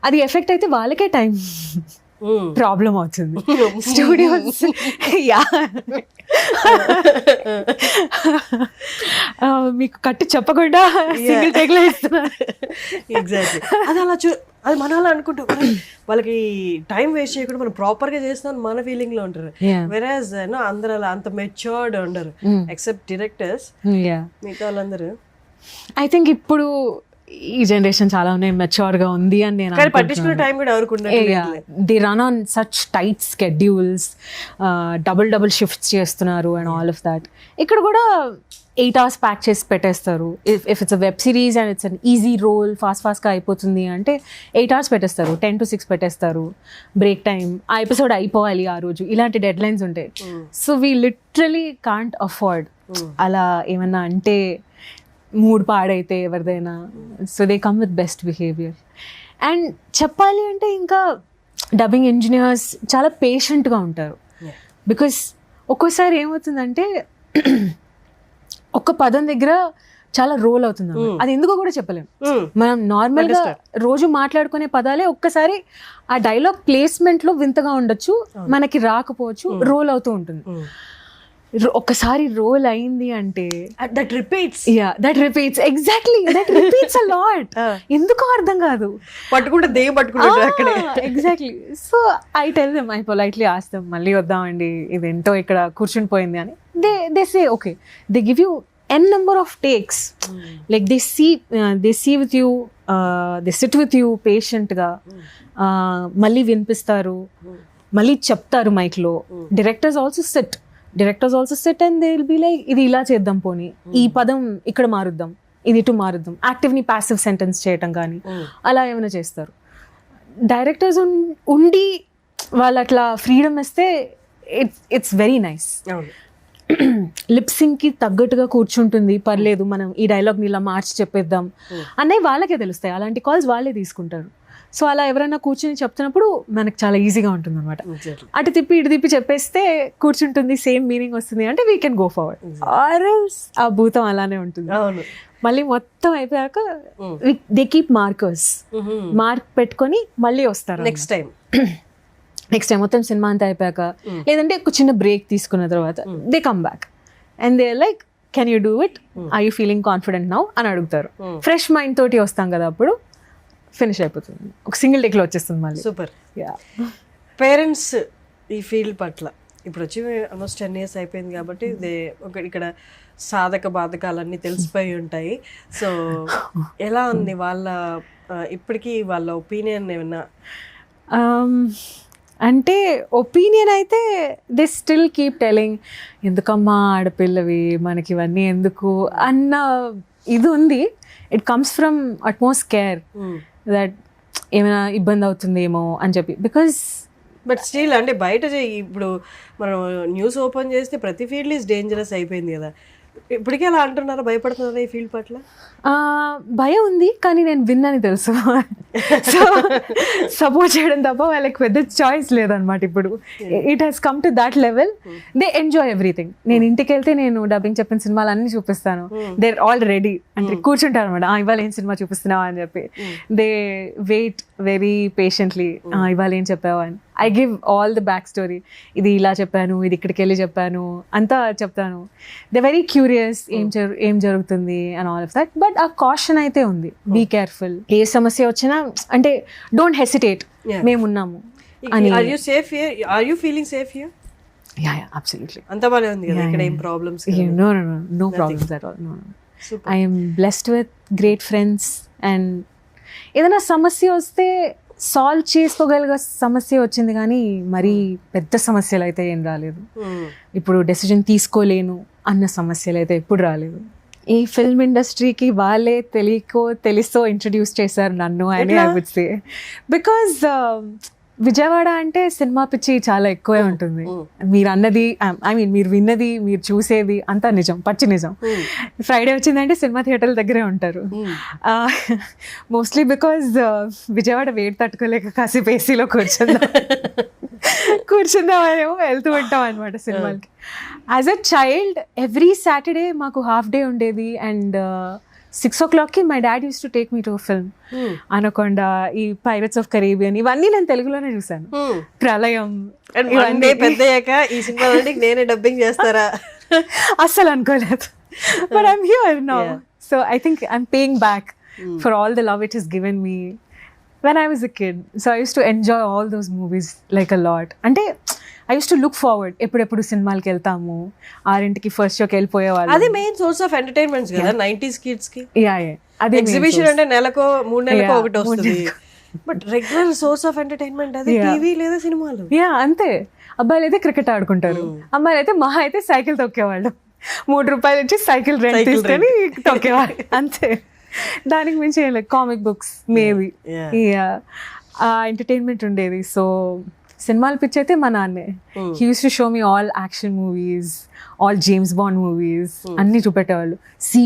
అది ఎఫెక్ట్ అయితే వాళ్ళకే టైం ప్రాబ్లం అవుతుంది. స్టూడియోస్ మీకు కట్టి చెప్పకుండా సింగిల్ టేక్ లో ఇస్తున్నారు. ఎగ్జాక్ట్లీ. అది అలా అది మన అలా అనుకుంటాం, వాళ్ళకి టైం వేస్ట్ చేయకుండా మనం ప్రాపర్ గా చేస్తున్నాం మన ఫీలింగ్ లో ఉంటారు. వెరాజ్ అందరూ అలా అంత మెచ్యూర్డ్ ఉండరు, ఎక్సెప్ట్ డైరెక్టర్స్. మిగతా వాళ్ళందరూ ఐ థింక్ ఇప్పుడు ఈ జనరేషన్ చాలా ఉన్నాయి, మెచ్యూర్ గా ఉంది అని నేను పట్టించుకునే టైం కూడా ఎవరికి they run on such tight schedules, double shifts చేస్తున్నారు అండ్ ఆల్ ఆఫ్ దాట్. ఇక్కడ కూడా 8 hours ప్యాక్ చేసి పెట్టేస్తారు. If it's a web series and it's an easy role, ఫాస్ట్గా అయిపోతుంది అంటే 8 hours పెట్టేస్తారు, 10 to 6 పెట్టేస్తారు. బ్రేక్ టైం, ఆ ఎపిసోడ్ అయిపోవాలి ఆ రోజు, ఇలాంటి డెడ్ లైన్స్ ఉంటాయి. So we literally can't afford అలా ఏమన్నా అంటే మూడ్ పాడైతే ఎవరిదైనా. So they come with best behaviour. And చెప్పాలి అంటే ఇంకా డబ్బింగ్ ఇంజనీర్స్ చాలా పేషెంట్గా ఉంటారు. బికాస్ ఒక్కోసారి ఏమవుతుందంటే ఒక్క పదం దగ్గర చాలా రోల్ అవుతుంది, అది ఎందుకో కూడా చెప్పలేము. మనం నార్మల్గా రోజు మాట్లాడుకునే పదాలే ఒక్కసారి ఆ డైలాగ్ ప్లేస్మెంట్ లో వింతగా ఉండొచ్చు, మనకి రాకపోవచ్చు, రోల్ అవుతూ ఉంటుంది. ఒక్కసారి రోల్ అయింది అంటే that repeats exactly, that repeats a lot. ఎందుకో అర్థం కాదు, పట్టుకుంటే దేయం పట్టుకుంటారు అక్కడే. Exactly. So I tell them, I politely ask them, మళ్ళీ వద్దామండి, ఇది ఏంటో ఇక్కడ కూర్చుని పోయింది అని. They say okay, they give you n number of takes, like they see with you, they sit with you patient గా, మళ్ళీ వినిపిస్తారు, మళ్ళీ చెప్తారు మైక్ లో. Directors also SIT and they will be like, ఇది ఇలా చేద్దాం, పోనీ ఈ పదం ఇక్కడ మారుద్దాం, ఇది ఇటు మారుద్దాం, యాక్టివ్ ని పాసివ్ సెంటెన్స్ చేయటం కానీ అలా ఏమైనా చేస్తారు. డైరెక్టర్స్ ఉండి వాళ్ళు అట్లా ఫ్రీడమ్ ఇస్తే ఇట్స్ వెరీ నైస్. లిప్సింగ్ కి తగ్గట్టుగా కూర్చుంటుంది, పర్లేదు మనం ఈ డైలాగ్ని ఇలా మార్చి చెప్పేద్దాం అన్నవి వాళ్ళకే తెలుస్తాయి. అలాంటి కాల్స్ వాళ్ళే తీసుకుంటారు. సో అలా ఎవరైనా కూర్చుని చెప్తున్నప్పుడు మనకు చాలా ఈజీగా ఉంటుంది అనమాట. అటు తిప్పి ఇటు తిప్పి చెప్పేస్తే కూర్చుంటుంది, సేమ్ మీనింగ్ వస్తుంది అంటే వీ కెన్ గో ఫార్వర్డ్. ఆర్ఎల్స్ ఆ భూతం అలానే ఉంటుంది. మళ్ళీ మొత్తం అయిపోయాక దే కీప్ మార్కర్స్, మార్క్ పెట్టుకొని మళ్ళీ వస్తారు నెక్స్ట్ టైం మొత్తం సినిమా అంతా అయిపోయాక. లేదంటే ఒక చిన్న బ్రేక్ తీసుకున్న తర్వాత they come back and they like, can you do it, are you feeling confident now అని అడుగుతారు. ఫ్రెష్ మైండ్ తోటి వస్తాం కదా, అప్పుడు ఫినిష్ అయిపోతుంది, ఒక సింగిల్ టేక్ లో వచ్చేస్తుంది మళ్ళీ. సూపర్. పేరెంట్స్ ఈ ఫీల్డ్ పట్ల ఇప్పుడు వచ్చి ఆల్మోస్ట్ 10 years అయిపోయింది కాబట్టి ఇక్కడ సాధక బాధకాలన్నీ తెలిసిపోయి ఉంటాయి. సో ఎలా ఉంది వాళ్ళ ఇప్పటికీ వాళ్ళ ఒపీనియన్ ఏమన్నా? అంటే ఒపీనియన్ అయితే దే స్టిల్ కీప్ టెలింగ్, ఎందుకమ్మా ఆడపిల్లవి, మనకి ఇవన్నీ ఎందుకు అన్న ఇది ఉంది. It comes from utmost care that ఏమైనా ఇబ్బంది అవుతుందేమో అని చెప్పి. బికాజ్ బట్ స్టిల్ అంటే బయట ఇప్పుడు మనం న్యూస్ ఓపెన్ చేస్తే ప్రతి ఫీల్డ్ ఈజ్ డేంజరస్ అయిపోయింది కదా. ఇప్పటికే అలా అంటున్నారా, భయపడుతున్నారా ఈ ఫీల్డ్ పట్ల? భయం ఉంది, కానీ నేను విన్నాని తెలుసు. సో సపోర్ట్ చేయడం తప్ప వాళ్ళకి పెద్ద చాయిస్ లేదనమాట. ఇప్పుడు it has come to that level, they enjoy everything. నేను ఇంటికి వెళ్తే నేను డబ్బింగ్ చెప్పిన సినిమాలు అన్ని చూపిస్తాను, దే ఆర్ ఆల్ రెడీ అంటే కూర్చుంటారు అనమాట. ఇవాళ ఏం సినిమా చూపిస్తున్నావా అని చెప్పి. దే వెయిట్ వెరీ పేషెంట్లీ, ఇవాళ ఏం చెప్పావా అని. I give all the back story, ఇది ఇలా చెప్పాను, ఇది ఇక్కడికి వెళ్ళి చెప్పాను, అంతా చెప్తాను. దే వెరీ క్యూరియస్, ఏం జరుగుతుంది and all of that. But ఆ కాషన్ అయితే ఉంది, బీ కేర్ఫుల్. ఏ సమస్య వచ్చినా అంటే డోంట్ హెసిటేట్, మేమున్నాము అని. Are you safe here? Are you feeling safe here? Yeah absolutely. అంతా బానే ఉంది కదా, ఇక్కడ ఏం problems? No problems at all. No. I am blessed with great friends and ఏదైనా సమస్య వస్తే సాల్వ్ చేసుకోగలిగే సమస్య వచ్చింది, కానీ మరీ పెద్ద సమస్యలు అయితే ఏం రాలేదు. ఇప్పుడు డెసిజన్ తీసుకోలేను అన్న సమస్యలు అయితే ఎప్పుడు రాలేదు. ఈ ఫిల్మ్ ఇండస్ట్రీకి వాళ్ళే తెలుసో ఇంట్రడ్యూస్ చేశారు నన్ను అని I would say. Because Vijayawada అంటే సినిమా పిచ్చి చాలా ఎక్కువే ఉంటుంది. మీరు అన్నది, ఐ మీన్ మీరు విన్నది, మీరు చూసేది అంతా నిజం, పచ్చి నిజం. ఫ్రైడే వచ్చిందంటే సినిమా థియేటర్ల దగ్గరే ఉంటారు. మోస్ట్లీ బికాజ్ విజయవాడ వేడి తట్టుకోలేక కాసేపు ఏసీలో కూర్చుందామనేమో వెళ్తూ ఉంటాం అనమాట సినిమాలకి. As a child every Saturday మాకు హాఫ్ డే ఉండేది. And 6 o'clock my dad use to take me to film. Anaconda, ఈ పైరట్స్ ఆఫ్ కరేబియన్, ఇవన్నీ నేను తెలుగులోనే చూసాను. ప్రళయం ఇవన్నీ పెద్దయ్యాక ఈ సినిమా నేనే డబ్బింగ్ చేస్తారా అస్సలు అనుకోలేదు. But I'm here now. So I think I'm paying back for all the love it has given me when I was a kid. So I used to enjoy all those movies like a lot. అంటే I used to look forward. ఎప్పుడెప్పుడు సినిమాలకి వెళ్తాము, 6ంటికి first షోకి వెళ్ళిపోయేవాళ్ళు. అది main source of entertainments కదా 90s kids కి. అదే exhibition అంటే నెలకో 3 నెలలకో ఒకటి వస్తుంది. But regular source of entertainment అది టీవీ లేదా సినిమాలు. అంతే. అబ్బాయిలు అయితే క్రికెట్ ఆడుకుంటారు, అమ్మాయిలు అయితే మహా అయితే సైకిల్ తొక్కేవాళ్ళు. 3 రూపాయలు ఇచ్చి సైకిల్ రెంట్ తీసుకొని తొక్కేవాళ్ళు అంతే. దానికి మించి కామిక్ బుక్స్ మేబీ ఎంటర్టైన్మెంట్ ఉండేది. సో సినిమాలు పిచ్చి అయితే మా నాన్నే. He use to show me all action movies, all James bond movies అన్నీ చూపెట్టేవాళ్ళు.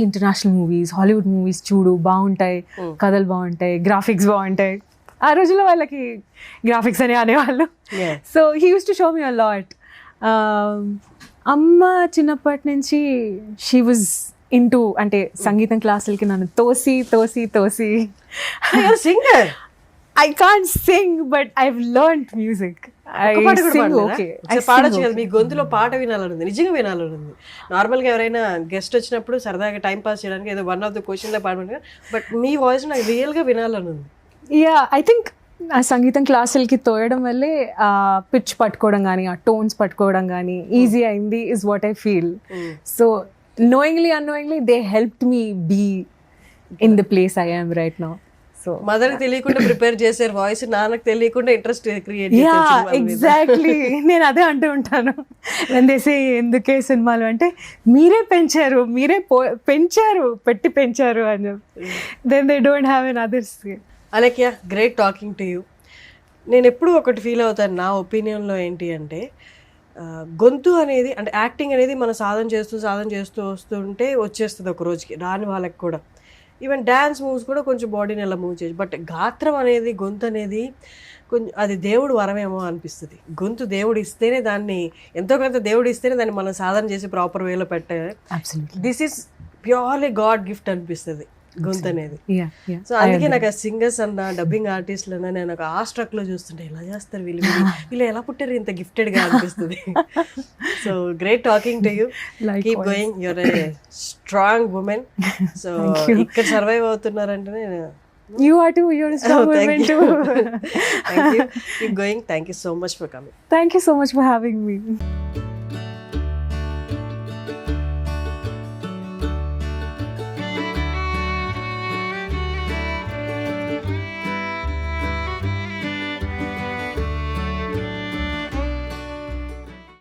ఇంటర్నేషనల్ మూవీస్, హాలీవుడ్ మూవీస్ చూడు, బాగుంటాయి, కథలు బాగుంటాయి, గ్రాఫిక్స్ బాగుంటాయి. ఆ రోజుల్లో వాళ్ళకి గ్రాఫిక్స్ అని అనేవాళ్ళు. So he use to show me a lot. అమ్మ చిన్నప్పటి నుంచి షీ వాజ్ ఇంటూ, అంటే సంగీతం క్లాసులకి నన్ను తోసి singer. I can't sing, but I've learned music. పాడొచ్చు కదా, మీ గొంతులో పాట వినాలనుంది, నిజంగా వినాలనుంది. నార్మల్ గా ఎవరైనా గెస్ట్ వచ్చినప్పుడు సరదాగా టైం పాస్ చేయడానికి ఏదో వన్ ఆఫ్ ద క్వశ్చన్ పాడమంటారు, బట్ మీ వాయిస్ నాకు రియల్ గా వినాలనుంది. ఐ థింక్ ఆ సంగీతం క్లాసులకి తోయడం వల్లే ఆ పిచ్ పట్టుకోవడం కానీ, ఆ టోన్స్ పట్టుకోవడం కానీ ఈజీ అయింది is what I feel. So knowingly unknowingly they helped me be in the place I am right now. So mother కి తెలియకుండా ప్రిపేర్ చేశారు వాయిస్, నాన్నకు తెలియకుండా ఇంట్రెస్ట్ క్రియేట్ చేశారు. ఎగ్జాక్ట్లీ. నేను అదే అంటూ ఉంటాను వందేసి ఎందుకే సినిమాలు అంటే, మీరే పెంచారు పెంచారు అని చెప్పి. Then they don't have an others. Alekhya, great talking to you. నేను ఎప్పుడు ఒకటి ఫీల్ అవుతాను, నా ఒపీనియన్లో ఏంటి అంటే, గొంతు అనేది అంటే యాక్టింగ్ అనేది మనం సాధన చేస్తూ వస్తుంటే వచ్చేస్తుంది ఒక రోజుకి, రాని వాళ్ళకి కూడా. ఈవెన్ డ్యాన్స్ మూవ్స్ కూడా కొంచెం బాడీని ఎలా మూవ్ చేయొచ్చు. బట్ గాత్రం అనేది, గొంతు అనేది కొంచెం అది దేవుడు వరమేమో అనిపిస్తుంది. గొంతు దేవుడు ఇస్తేనే, దాన్ని ఎంతో కొంత దేవుడు ఇస్తేనే దాన్ని మనం సాధన చేసి ప్రాపర్ వేలో పెట్టాలి. This is purely God gift అనిపిస్తుంది గొంతు అనేది. సో అందుకే నాకు ఆ సింగర్స్ అన్న, డబ్బింగ్ ఆర్టిస్టులు అన్న, నేను ఒక ఆ స్ట్రక్ లో చూస్తుంటే ఎలా చేస్తారు వీళ్ళు ఎలా పుట్టారు ఇంత గిఫ్టెడ్ గా అనిపిస్తుంది. So great talking to you. Keep going, your a strong women. So ఇక్కడ survive అవుతున్నారంటే you are too, you're a strong woman too. Thank you. Keep going. Thank you so much for coming. Thank you so much for having me.